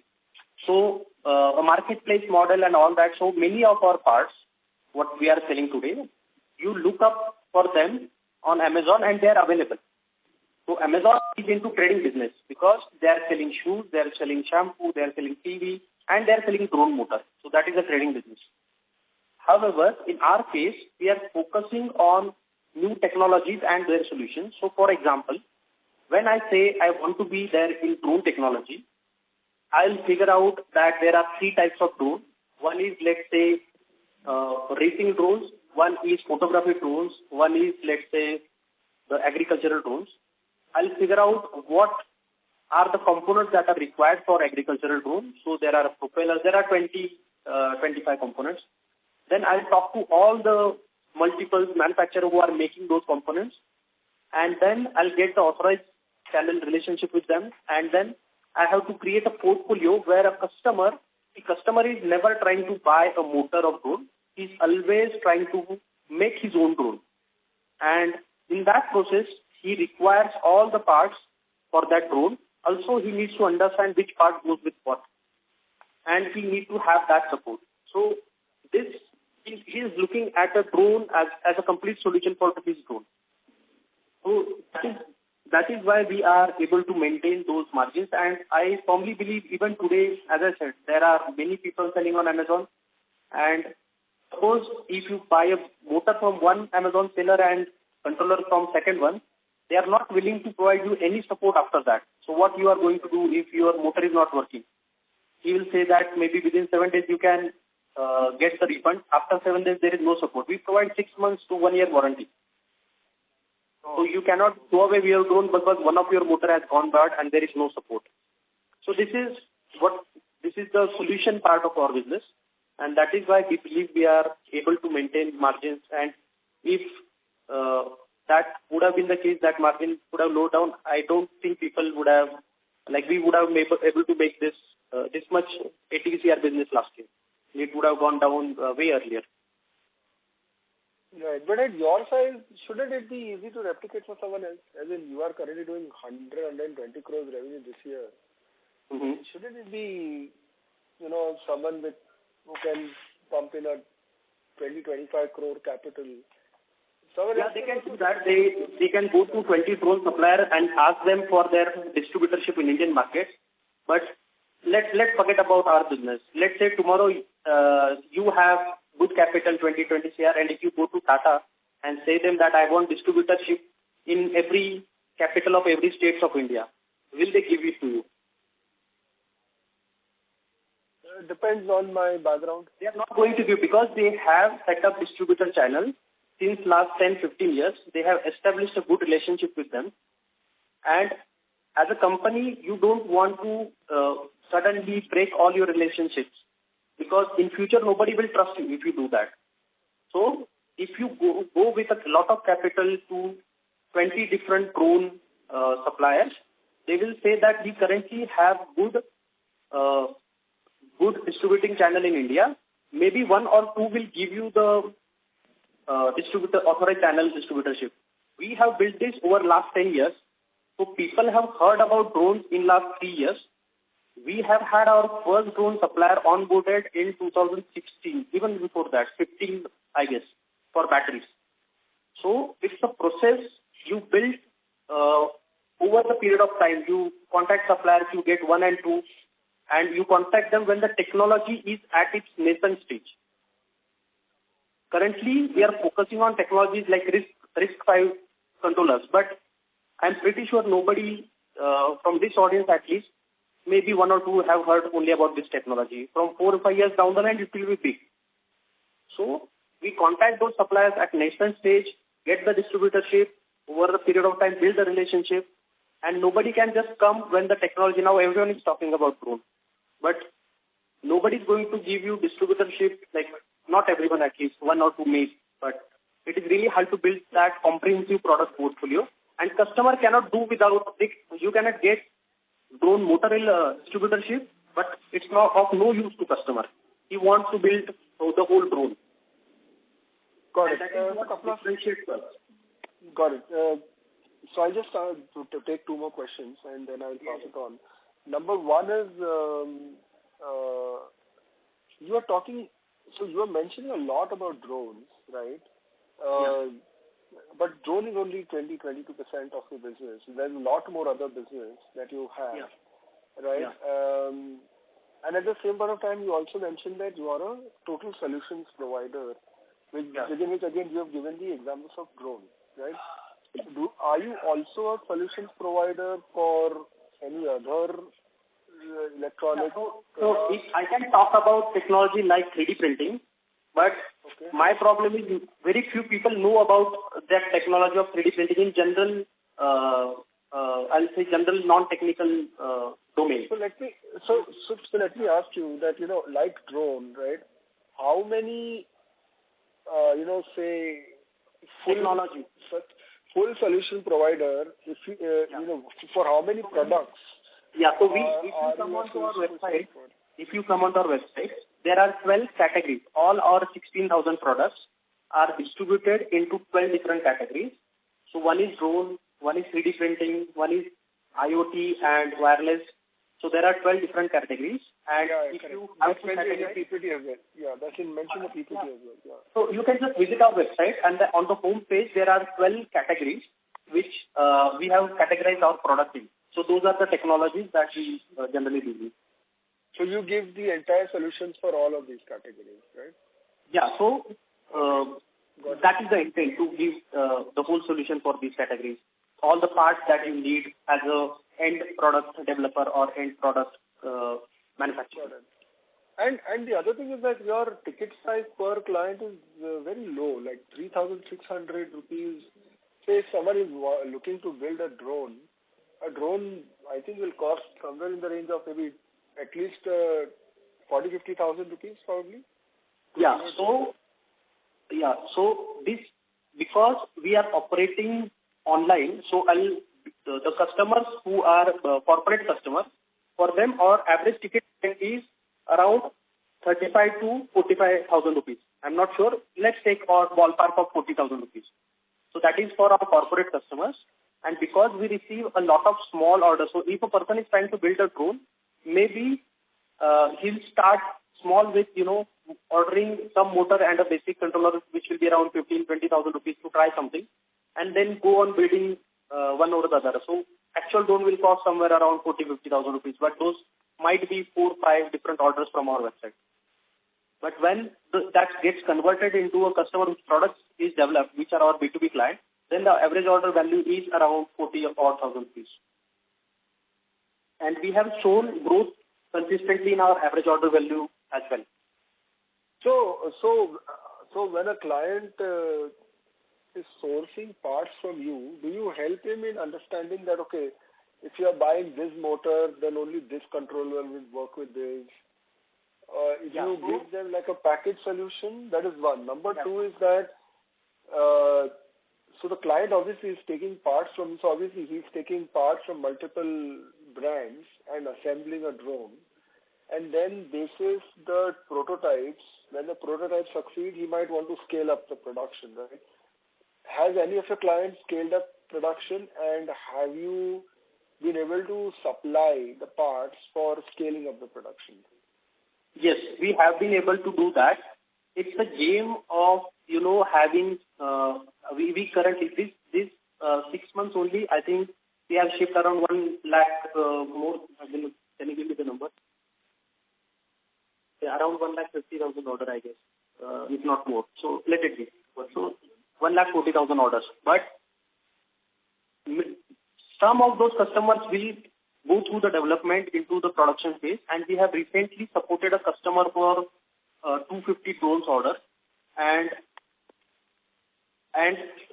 So a marketplace model and all that. So many of our parts, what we are selling today, you look up for them on Amazon and they are available. So Amazon is into trading business because they are selling shoes, they are selling shampoo, they are selling TV, and they are selling drone motor. So that is a trading business. However, in our case, we are focusing on new technologies and their solutions. So for example, when I say I want to be there in drone technology, I'll figure out that there are three types of drones. One is, let's say, racing drones. One is photography drones. One is, let's say, the agricultural drones. I'll figure out what are the components that are required for agricultural drones. So there are propellers. There are 25 components. Then I'll talk to all the multiple manufacturers who are making those components. And then I'll get the authorized channel relationship with them. And then I have to create a portfolio where the customer is never trying to buy a motor of drone. He's always trying to make his own drone. And in that process, he requires all the parts for that drone. Also, he needs to understand which part goes with what. And he needs to have that support. So he is looking at a drone as a complete solution for his drone. So that is why we are able to maintain those margins. And I firmly believe even today, as I said, there are many people selling on Amazon. And suppose if you buy a motor from one Amazon seller and controller from second one, they are not willing to provide you any support after that. So what you are going to do if your motor is not working? He will say that maybe within 7 days you can get the refund. After 7 days, there is no support. We provide 6 months to 1 year warranty. So you cannot go away with your drone because one of your motor has gone bad and there is no support. So this is the solution part of our business, and that is why we believe we are able to maintain margins. And if that would have been the case, that margin would have low down, I don't think people would have, we would have been able to make this much ATVCR business last year. It would have gone down way earlier. Right, but at your size, shouldn't it be easy to replicate for someone else? As in, you are currently doing 120 crores revenue this year. Mm-hmm. Shouldn't it be, someone who can pump in a 20-25 crore capital? They can do that. They can go to 20 drone supplier and ask them for their distributorship in Indian markets. But let's forget about our business. Let's say tomorrow you have good capital, 20 CR, and if you go to Tata and say them that I want distributorship in every capital of every states of India, will they give it to you? Depends on my background. They are not going to give because they have set up distributor channel since last 10-15 years. They have established a good relationship with them. And as a company, you don't want to suddenly break all your relationships because in future nobody will trust you if you do that. So if you go with a lot of capital to 20 different drone suppliers, they will say that we currently have good distributing channel in India. Maybe one or two will give you the authorized channel distributorship. We have built this over last 10 years. So people have heard about drones in last 3 years. We have had our first drone supplier onboarded in 2016, even before that, 15, I guess, for batteries. So it's a process you build over the period of time. You contact suppliers, you get 1 and 2, and you contact them when the technology is at its nascent stage. Currently, we are focusing on technologies like RISC-V controllers, but I'm pretty sure nobody from this audience at least, maybe 1 or 2 have heard only about this technology. From 4 or 5 years down the line, it will be big. So we contact those suppliers at nascent stage, get the distributorship, over the period of time, build the relationship, and nobody can just come when the technology, now everyone is talking about drone. But nobody is going to give you distributorship, like not everyone at least, 1 or 2 may, but it is really hard to build that comprehensive product portfolio. And customer cannot do without it. You cannot get drone motor distributorship, but it's not of no use to customer. He wants to build the whole drone. Got it. Got it. So I'll just to take 2 more questions and then I'll pass it on. Number 1 is you are talking. So you are mentioning a lot about drones, right? But drone is only 20-22% of your business. There's a lot more other business that you have, right? And at the same point of time, you also mentioned that you are a total solutions provider, within which again you have given the examples of drone, right? Are you also a solutions provider for any other electronic? So if I can talk about technology like 3D printing, but my problem is very few people know about that technology of 3D printing in general, I'll say general non-technical domain. So let me ask you that, like drone, right? How many, say technology, full solution provider, if you, for how many products? Yeah, so if you come onto our website, there are 12 categories. All our 16,000 products are distributed into 12 different categories. So one is drone, one is 3D printing, one is IoT and wireless. So there are 12 different categories. And if you have to categorize, PPT as well. Yeah, that's mentioned in the PPT as well. Yeah. So you can just visit our website and on the home page there are 12 categories which we have categorized our product in. So those are the technologies that we generally do. So you give the entire solutions for all of these categories, right? Yeah. So that is the intent, to give the whole solution for these categories. All the parts that you need as a end product developer or end product manufacturer. And the other thing is that your ticket size per client is very low, like 3,600 rupees. Say someone is looking to build a drone I think will cost somewhere in the range of maybe at least 40,000-50,000 rupees probably. So this, because we are operating online, so the customers who are corporate customers, for them our average ticket is around 35,000 to 45,000 rupees. I'm not sure. Let's take our ballpark of 40,000 rupees. So that is for our corporate customers. And because we receive a lot of small orders, so if a person is trying to build a drone, maybe he'll start small with, ordering some motor and a basic controller, which will be around 15,000-20,000 rupees to try something, and then go on building one over the other. So actual drone will cost somewhere around 40,000-50,000 rupees, but those might be 4-5 different orders from our website. But when that gets converted into a customer whose products is developed, which are our B2B clients, then the average order value is around 40,000 rupees. and we have shown growth consistently in our average order value as well. So when a client is sourcing parts from you, do you help him in understanding that, okay, if you are buying this motor, then only this controller will work with this? You give them like a package solution? That is one. Number two is that, so the client obviously is taking parts from, so obviously he's taking parts from multiple brands and assembling a drone. And then basis the prototypes, when the prototypes succeed, he might want to scale up the production, right? Has any of your clients scaled up production, and have you been able to supply the parts for scaling up the production? Yes, we have been able to do that. It's a game of, having, we currently, this 6 months only, I think we have shipped around 1 lakh more. Can you give me the number? Yeah, around 1,50,000 order, I guess, if not more. So let it be. So 1,40,000 orders. But some of those customers will go through the development into the production phase, and we have recently supported a customer for 250 drones order, and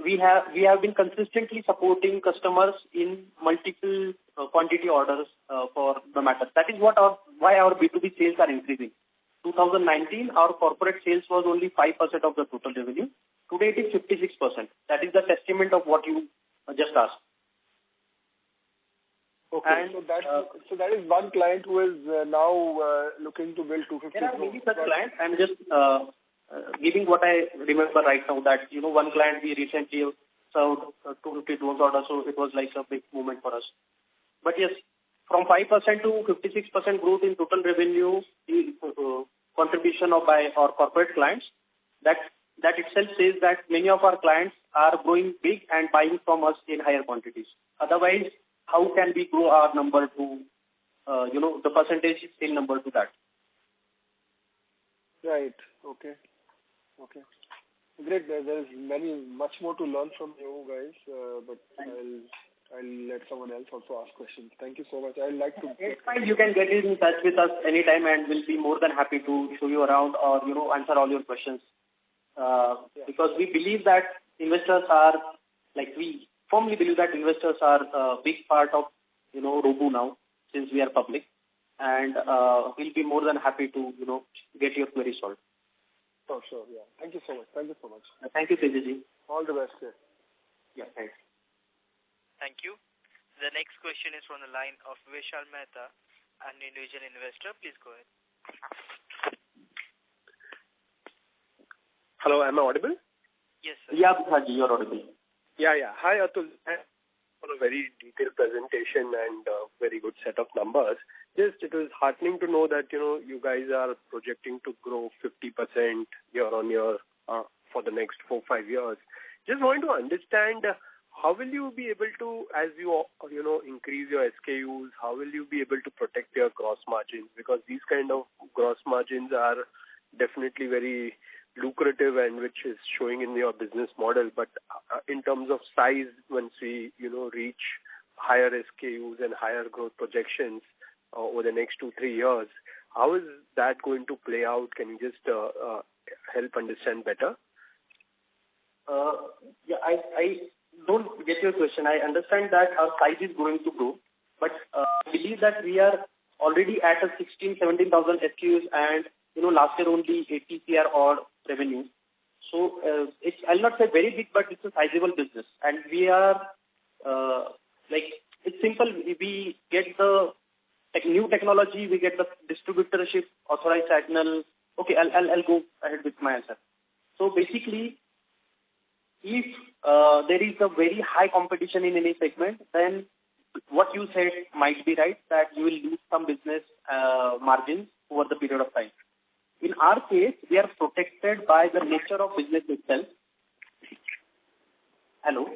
we have been consistently supporting customers in multiple quantity orders for the matter. That is why our B2B sales are increasing. 2019, our corporate sales was only 5% of the total revenue. Today it is 56%. That is the testament of what you just asked. Okay, and, so that is one client who is now looking to build 250 There are many such clients. I'm just giving what I remember right now, that, one client we recently served 250 drones order, so it was like a big moment for us. But yes, from 5% to 56% growth in total revenue, contribution by our corporate clients, that itself says that many of our clients are growing big and buying from us in higher quantities. Otherwise, how can we grow our number to, the percentage sale number to that? Right. Okay. Great. There's much more to learn from you guys, but I'll let someone else also ask questions. Thank you so much. I'd like to. It's fine. You can get in touch with us anytime, and we'll be more than happy to show you around or, answer all your questions. Because we believe that investors are, we firmly believe that investors are a big part of, Robo now, since we are public. And we'll be more than happy to, get your query solved. Oh, sure. Yeah. Thank you so much. Thank you, Tejaji. All the best. Yeah, thanks. Thank you. The next question is from the line of Vishal Mehta, an individual investor. Please go ahead. Hello, am I audible? Yes, sir. Yeah, Bhaji, you're audible. Yeah. Hi, Atul. For a very detailed presentation and a very good set of numbers. Just, it was heartening to know that, you guys are projecting to grow 50% year on year for the next 4-5 years. Just want to understand, how will you be able to, as you increase your SKUs, how will you be able to protect your gross margins? Because these kind of gross margins are definitely very lucrative and which is showing in your business model. But in terms of size, once we, reach higher SKUs and higher growth projections over the next 2-3 years, how is that going to play out? Can you just help understand better? I don't get your question. I understand that our size is going to grow, but I believe that we are already at a 17,000 SKUs and, last year only 80 CR or revenue. So I'll not say very big, but it's a sizable business. And we are, it's simple. We get the new technology, we get the distributorship, authorized channel. Okay, I'll go ahead with my answer. So basically, if there is a very high competition in any segment, then what you said might be right, that you will lose some business margins over the period of time. In our case, we are protected by the nature of business itself. Hello?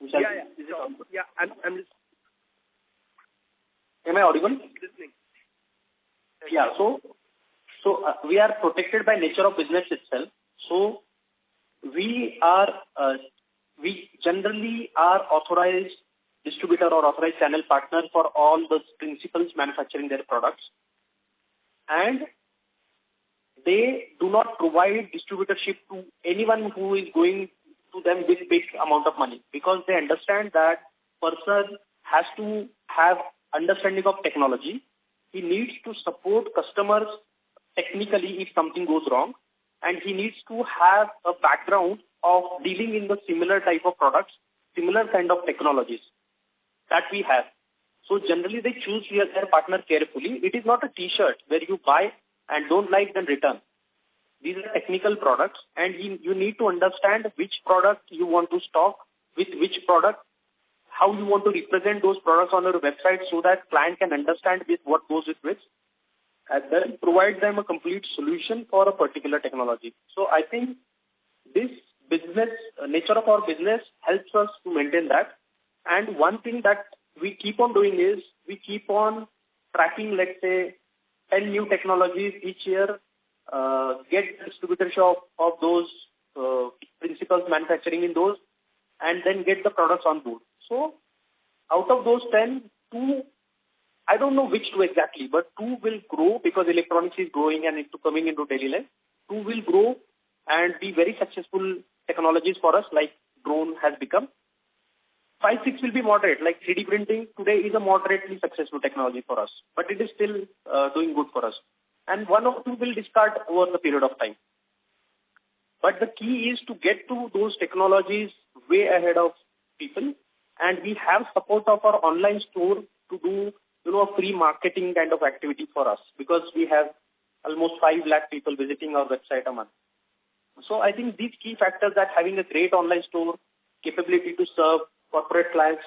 Yeah. I'm just... Am I audible? Listening. Yeah, so we are protected by nature of business itself. So we generally are authorized distributor or authorized channel partner for all the principals manufacturing their products. And they do not provide distributorship to anyone who is going to them with big amount of money, because they understand that person has to have understanding of technology. He needs to support customers technically if something goes wrong, and he needs to have a background of dealing in the similar type of products, similar kind of technologies that we have. So generally they choose their partner carefully. It is not a t-shirt where you buy and don't like then return. These are technical products, and you need to understand which product you want to stock with which product, how you want to represent those products on your website so that client can understand with what goes with which, and then provide them a complete solution for a particular technology. So I think this business, nature of our business helps us to maintain that. And one thing that we keep on doing is we keep on tracking, let's say, 10 new technologies each year, get distributorship of those principals manufacturing in those, and then get the products on board. So out of those 10, 2, I don't know which 2 exactly, but 2 will grow because electronics is growing and it's coming into daily life. 2 will grow and be very successful technologies for us, like drone has become. 5, 6 will be moderate, like 3D printing today is a moderately successful technology for us, but it is still doing good for us. And 1 or 2 will discard over the period of time. But the key is to get to those technologies way ahead of people, and we have support of our online store to do, a free marketing kind of activity for us, because we have almost 5 lakh people visiting our website a month. So I think these key factors, that having a great online store, capability to serve corporate clients.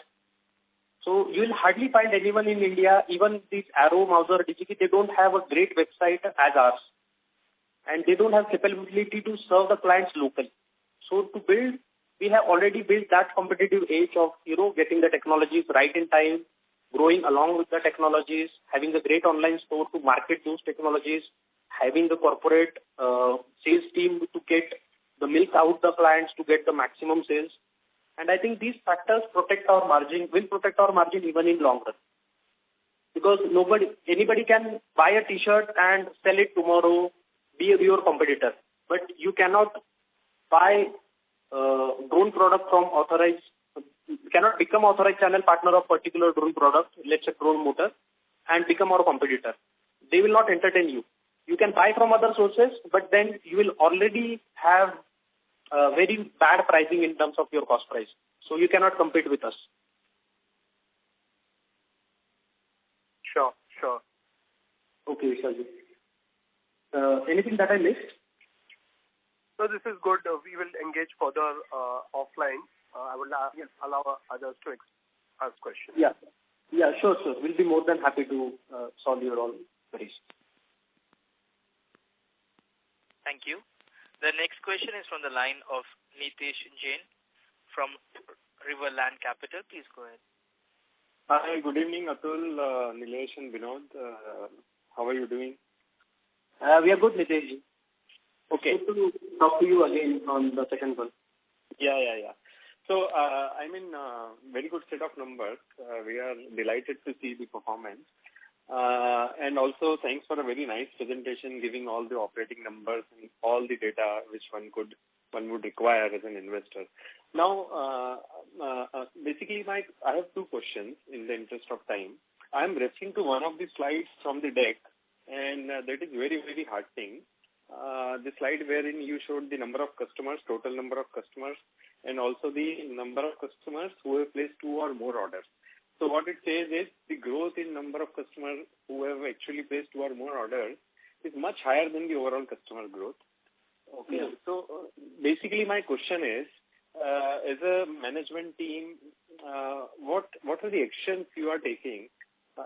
So you will hardly find anyone in India, even these Arrow, Mauser, Digiki, they don't have a great website as ours. And they don't have capability to serve the clients locally. So to build, we have already built that competitive edge of, getting the technologies right in time, growing along with the technologies, having a great online store to market those technologies, having the corporate sales team to get the milk out the clients to get the maximum sales. And I think these factors will protect our margin even in long run. Because anybody can buy a t-shirt and sell it tomorrow, be your competitor. But you cannot buy drone product from authorized, cannot become authorized channel partner of particular drone product, let's say drone motor, and become our competitor. They will not entertain you. You can buy from other sources, but then you will already have very bad pricing in terms of your cost price. So you cannot compete with us. Sure. Okay, Vishal. Anything that I missed? So this is good. We will engage further offline. I will allow others to ask questions. Yeah, sure. We'll be more than happy to solve your all queries. Thank you. The next question is from the line of Nitesh Jain from Riverland Capital. Please go ahead. Hi, good evening, Atul, Nilesh and Vinod. How are you doing? We are good, Nitesh. Okay. Good to talk to you again on the second one. Yeah. So, very good set of numbers. We are delighted to see the performance. And also, thanks for a very nice presentation, giving all the operating numbers and all the data which one would require as an investor. Now, basically, I have 2 questions in the interest of time. I am referring to one of the slides from the deck, and that is very, very heartening. The slide wherein you showed the number of customers, total number of customers, and also the number of customers who have placed 2 or more orders. So what it says is the growth in number of customers who have actually placed 2 or more orders is much higher than the overall customer growth. Okay. Yeah. So basically my question is, as a management team, what are the actions you are taking?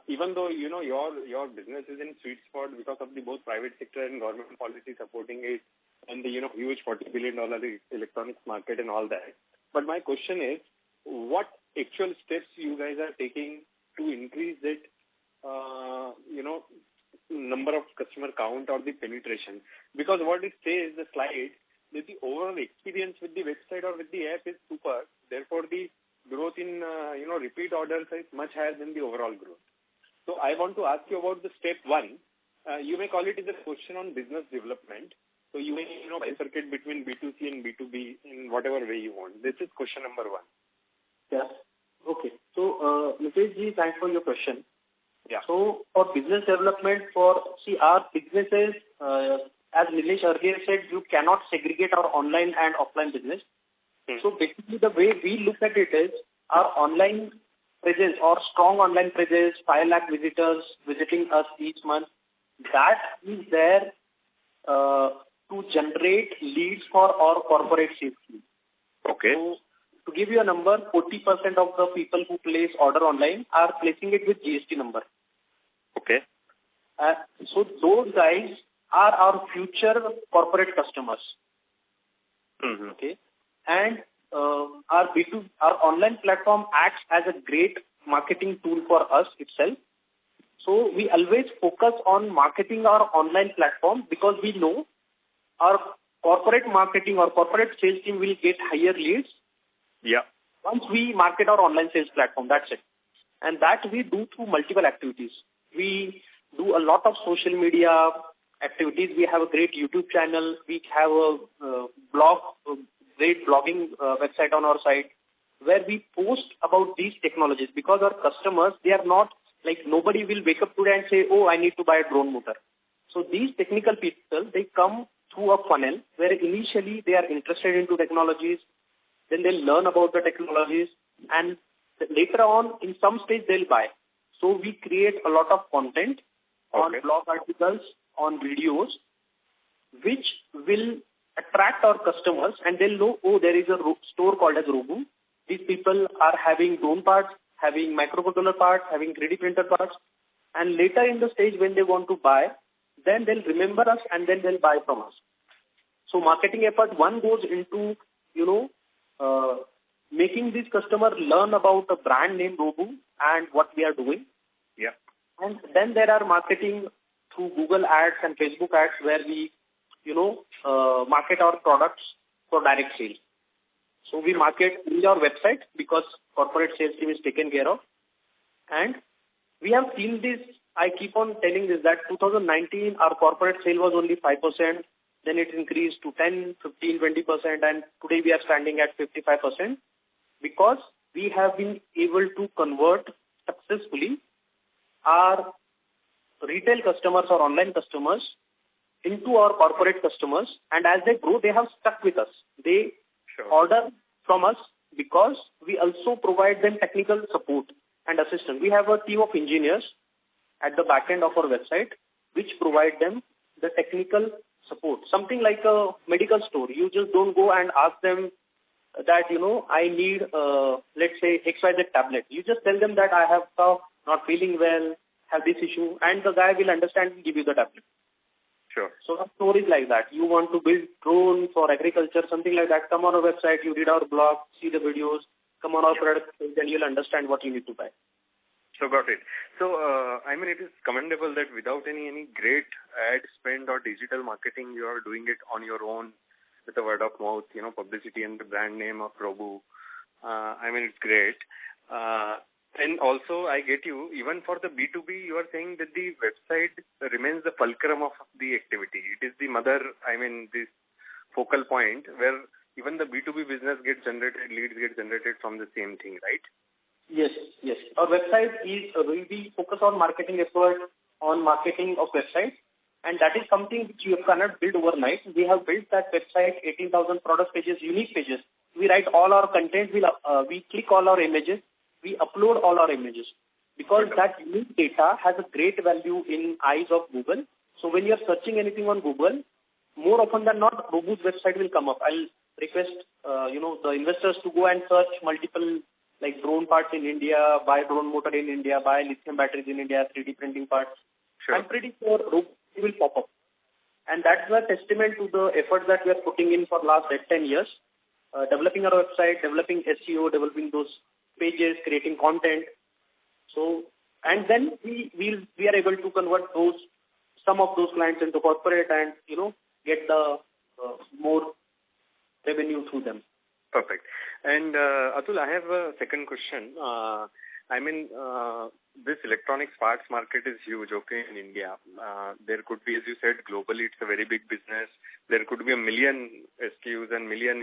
Even though, your business is in sweet spot because of the both private sector and government policy supporting it and the, huge $40 billion electronics market and all that. But my question is, what actual steps you guys are taking to increase that, number of customer count or the penetration? Because what it says, the slide, that the overall experience with the website or with the app is super. Therefore, the growth in, repeat orders is much higher than the overall growth. So I want to ask you about the step one. You may call it as a question on business development. So you may, bifurcate between B2C and B2B in whatever way you want. This is question number one. Yeah. Okay. So, Mitesh ji, thanks for your question. Yeah. So, for business development, our businesses, as Nilesh earlier said, you cannot segregate our online and offline business. So, basically, the way we look at it is our online presence or strong online presence, 5 lakh visitors visiting us each month, that is there to generate leads for our corporate sales team. Okay. So, to give you a number, 40% of the people who place order online are placing it with GST number. Okay. So those guys are our future corporate customers. Mm-hmm. Okay. And our online platform acts as a great marketing tool for us itself. So we always focus on marketing our online platform because we know our corporate marketing or corporate sales team will get higher leads. Yeah. Once we market our online sales platform, that's it. And that we do through multiple activities. We do a lot of social media activities. We have a great YouTube channel. We have a great blogging website on our site where we post about these technologies because our customers, they are not like nobody will wake up today and say, oh, I need to buy a drone motor. So these technical people, they come through a funnel where initially they are interested into technologies. Then they'll learn about the technologies and later on in some stage they'll buy. So we create a lot of content on blog articles, on videos, which will attract our customers and they'll know, oh, there is a store called as Robu. These people are having drone parts, having microcontroller parts, having 3D printer parts. And later in the stage when they want to buy, then they'll remember us and then they'll buy from us. So marketing effort, one goes into, making this customer learn about the brand name Robu and what we are doing. Yeah. And then there are marketing through Google ads and Facebook ads where we, market our products for direct sale. So we market in our website because corporate sales team is taken care of. And we have seen this, I keep on telling this, that 2019 our corporate sale was only 5%. Then it increased to 10, 15, 20%, and today we are standing at 55% because we have been able to convert successfully our retail customers or online customers into our corporate customers, and as they grow, they have stuck with us. They order from us because we also provide them technical support and assistance. We have a team of engineers at the back end of our website which provide them the technical support. Something like a medical store. You just don't go and ask them that, I need, let's say, XYZ tablet. You just tell them that I have cough, not feeling well, have this issue, and the guy will understand and give you the tablet. Sure. So a story is like that. You want to build drone for agriculture, something like that. Come on our website, you read our blog, see the videos, come on our product page, and you'll understand what you need to buy. So got it. So, it is commendable that without any great ad spend or digital marketing, you are doing it on your own with the word of mouth, publicity and the brand name of Robu. It's great. And also, I get you, even for the B2B, you are saying that the website remains the fulcrum of the activity. It is the mother, this focal point where even the B2B business gets generated, leads get generated from the same thing, right? Yes. Our website is we focus on marketing effort, on marketing of website, and that is something which you cannot build overnight. We have built that website, 18,000 product pages, unique pages. We write all our content, we click all our images, we upload all our images because that unique data has a great value in eyes of Google. So when you are searching anything on Google, more often than not, Robu's website will come up. I'll request, the investors to go and search multiple like drone parts in India, buy drone motor in India, buy lithium batteries in India, 3D printing parts. Sure. I'm pretty sure Robu will pop up. And that's a testament to the efforts that we are putting in for last 10 years, developing our website, developing SEO, developing those pages, creating content. So, and then we are able to convert some of those clients into corporate and, get the more revenue through them. Perfect. And Atul, I have a second question. This electronics parts market is huge, okay, in India. There could be, as you said, globally it's a very big business. There could be a million SKUs and million,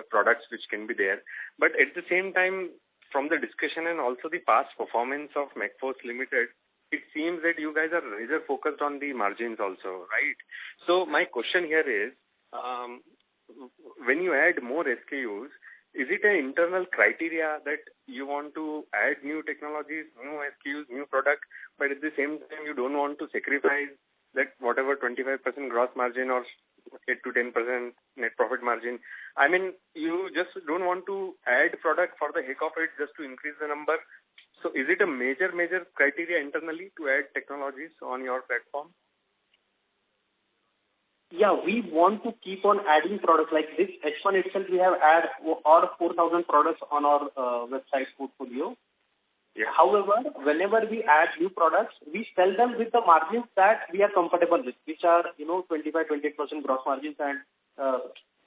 products which can be there. But at the same time, from the discussion and also the past performance of Macfos Limited, it seems that you guys are rather focused on the margins also, right? So my question here is, when you add more SKUs, is it an internal criteria that you want to add new technologies, new SKUs, new product, but at the same time you don't want to sacrifice that whatever 25% gross margin or 8 to 10% net profit margin? You just don't want to add product for the heck of it just to increase the number. So is it a major criteria internally to add technologies on your platform? Yeah, we want to keep on adding products like this. H1 itself, we have added all 4,000 products on our website portfolio. Yeah. However, whenever we add new products, we sell them with the margins that we are comfortable with, which are 25-28% gross margins and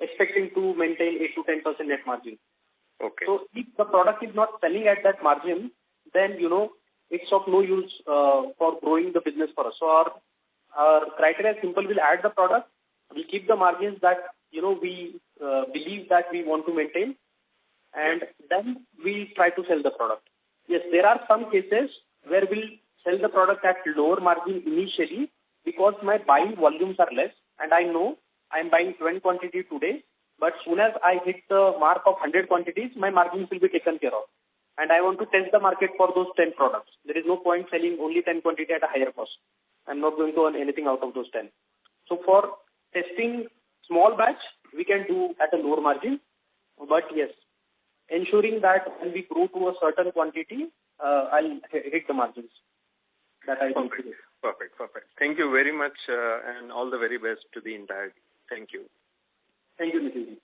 expecting to maintain 8 to 10% net margin. Okay. So if the product is not selling at that margin, then it's of no use for growing the business for us. So our criteria is simple. We'll add the product, we'll keep the margins that we believe that we want to maintain, and then we try to sell the product. Yes, there are some cases where we'll sell the product at lower margin initially because my buying volumes are less, and I know I'm buying 20 quantity today, but soon as I hit the mark of 100 quantities, my margins will be taken care of. And I want to test the market for those 10 products. There is no point selling only 10 quantity at a higher cost. I'm not going to earn anything out of those 10. So for testing small batch, we can do at a lower margin. But yes, ensuring that when we grow to a certain quantity, I'll hit the margins that I want to do. Perfect. Thank you very much and all the very best to the entire team. Thank you. Thank you, Nikhil.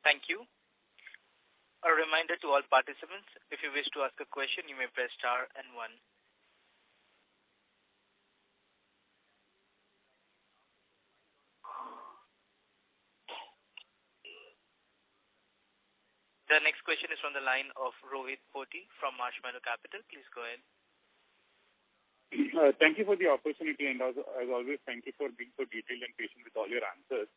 Thank you. A reminder to all participants, if you wish to ask a question, you may press star and 1. The next question is from the line of Rohit Poti from Marshmallow Capital. Please go ahead. Thank you for the opportunity, and as always, thank you for being so detailed and patient with all your answers.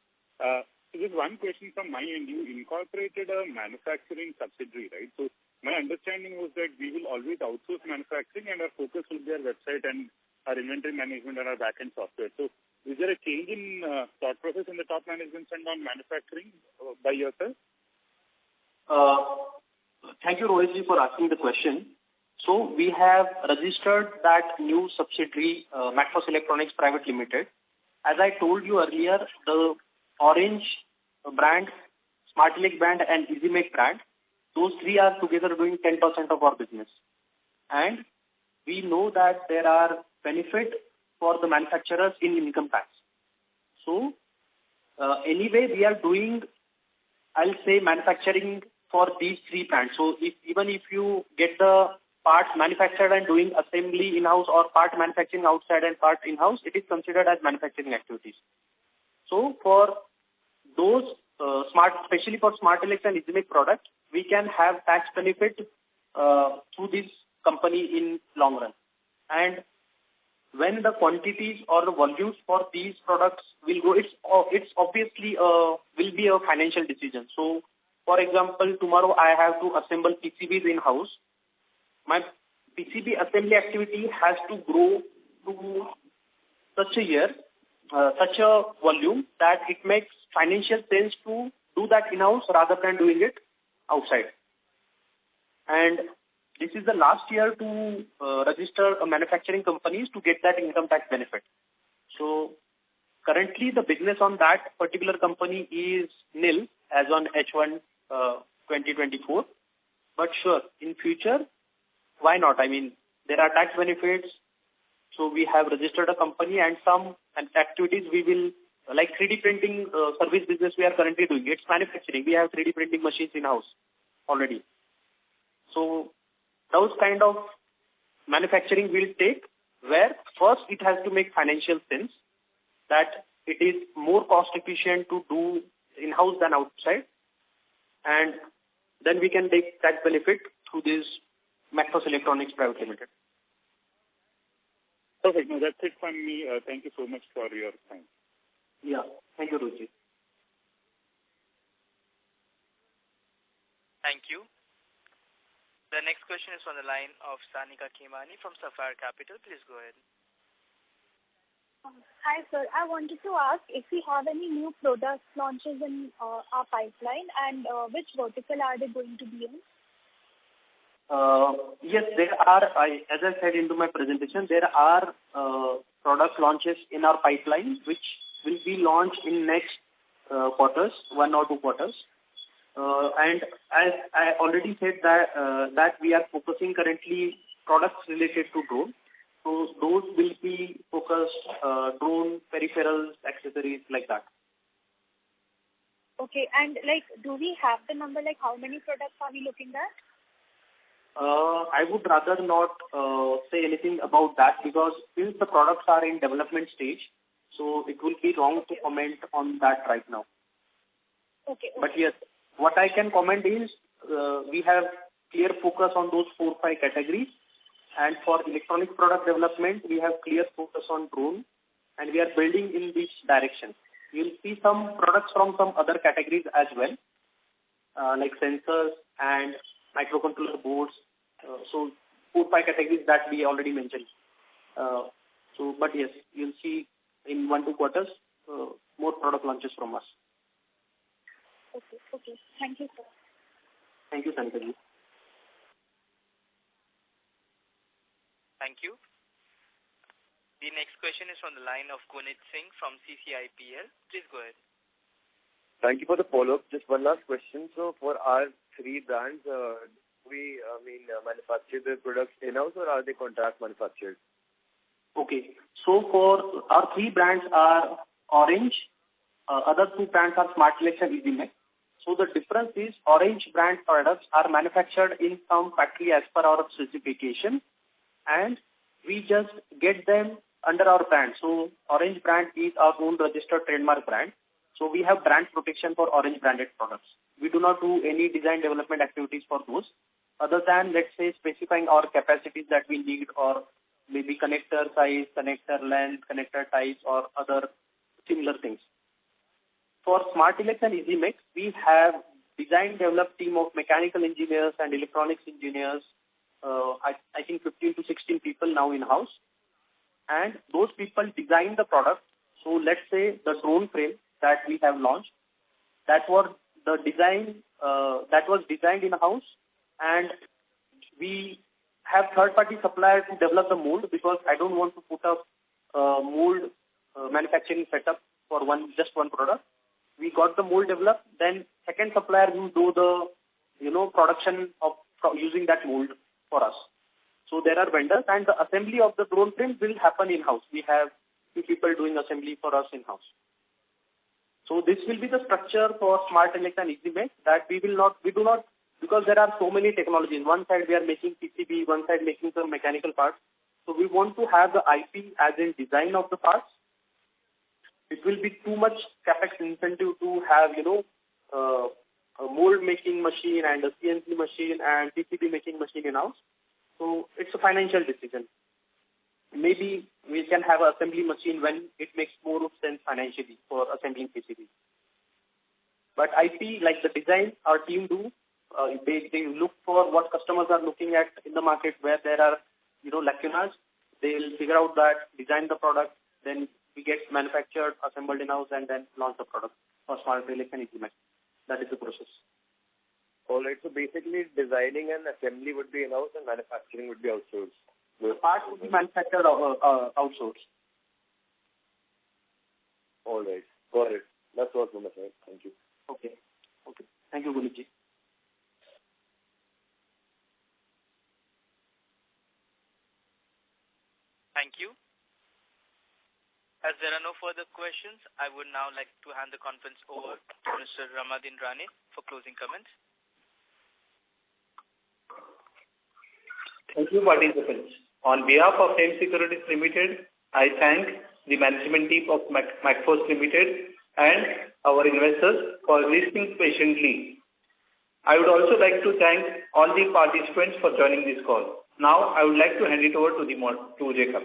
So just one question from my end. You incorporated a manufacturing subsidiary, right? So my understanding was that we will always outsource manufacturing and our focus will be our website and our inventory management and our back-end software. So is there a change in thought process in the top management and on manufacturing by yourself? Thank you, Rohit, for asking the question. So we have registered that new subsidiary, Macfos Electronics Private Limited. As I told you earlier, the Orange brand, Smart Elect brand, and EasyMake brand, those three are together doing 10% of our business. And we know that there are benefits for the manufacturers in income tax. So anyway, we are doing, I'll say, manufacturing for these three brands. So even if you get the parts manufactured and doing assembly in-house or part manufacturing outside and part in-house, it is considered as manufacturing activities. So for those especially for Smart Elect and EasyMake product, we can have tax benefit through this company in long run. And when the quantities or the volumes for these products will go, it's obviously will be a financial decision. So for example, tomorrow I have to assemble PCBs in-house. My PCB assembly activity has to grow to such a volume that it makes financial sense to do that in-house rather than doing it outside. And this is the last year to register a manufacturing companies to get that income tax benefit. So currently the business on that particular company is nil as on H1 2024. But sure, in future, why not? I mean, there are tax benefits. So we have registered a company and some activities we will, like 3D printing service business we are currently doing. It's manufacturing. We have 3D printing machines in-house already. So those kind of manufacturing will take where first it has to make financial sense, that it is more cost efficient to do in-house than outside, and then we can take that benefit through this Macfos Electronics Private Limited. Perfect. No, that's it from me. Thank you so much for your time. Yeah. Thank you, Ruchi. Thank you. The next question is on the line of Sanika Khemani from Sapphire Capital. Please go ahead. Hi, sir. I wanted to ask if we have any new product launches in our pipeline, and which vertical are they going to be in? Yes, there are. As I said into my presentation, there are product launches in our pipeline which will be launched in next quarters, 1 or 2 quarters. And as I already said that we are focusing currently products related to drone. So those will be focused drone peripherals, accessories like that. Okay, and do we have the number? How many products are we looking at? I would rather not say anything about that, because since the products are in development stage, so it will be wrong to comment on that right now. Okay. But yes, what I can comment is we have clear focus on those 4-5 categories, and for electronic product development, we have clear focus on drone, and we are building in this direction. You'll see some products from some other categories as well, like sensors and microcontroller boards. So 4-5 categories that we already mentioned. But yes, you'll see in 1-2 quarters more product launches from us. Okay. Thank you, sir. Thank you, Sanika. Thank you. The next question is from the line of Gunit Singh from CCIPL. Please go ahead. Thank you for the follow-up. Just one last question. So for our 3 brands, we manufacture the products in-house, or are they contract manufactured? Okay. So for our 3 brands are Orange, other 2 brands are Smart Flex and EasyMax. So the difference is Orange brand products are manufactured in some factory as per our specification, and we just get them under our brand. So Orange brand is our own registered trademark brand. So we have brand protection for Orange branded products. We do not do any design development activities for those, other than, let's say, specifying our capacities that we need, or maybe connector size, connector length, connector types, or other similar things. For Smart Flex and EasyMax, we have design developed team of mechanical engineers and electronics engineers, I think 15 to 16 people now in-house. And those people design the product. So let's say the drone frame that we have launched, that was the design that was designed in-house, and we have third-party suppliers to develop the mold, because I don't want to put up mold manufacturing setup for just one product. We got the mold developed, then second supplier will do the production of using that mold for us. So there are vendors, and the assembly of the drone frame will happen in-house. We have 2 people doing assembly for us in-house. So this will be the structure for Smart Flex and EasyMax, that we do not, because there are so many technologies. One side we are making PCB, one side making some mechanical parts. So we want to have the IP as in design of the parts. It will be too much capex incentive to have, a mold making machine and a CNC machine and PCB making machine in-house. So it's a financial decision. Maybe we can have an assembly machine when it makes more sense financially for assembling PCB. But IP, like the design, our team do. They look for what customers are looking at in the market, where there are, lacunas. They'll figure out that, design the product, then we get manufactured, assembled in-house, and then launch the product for Smart Flex and EasyMax. That is the process. All right. So basically, designing and assembly would be in-house and manufacturing would be outsourced. The parts would be manufactured outsourced. All right. Got it. That's all from my side. Thank you. Okay. Thank you, Gunitji. Thank you. As there are no further questions, I would now like to hand the conference over to Mr. Ramadin Rane for closing comments. Thank you, participants. On behalf of FAME Securities Limited, I thank the management team of Macfos Limited and our investors for listening patiently. I would also like to thank all the participants for joining this call. Now, I would like to hand it over to Jacob.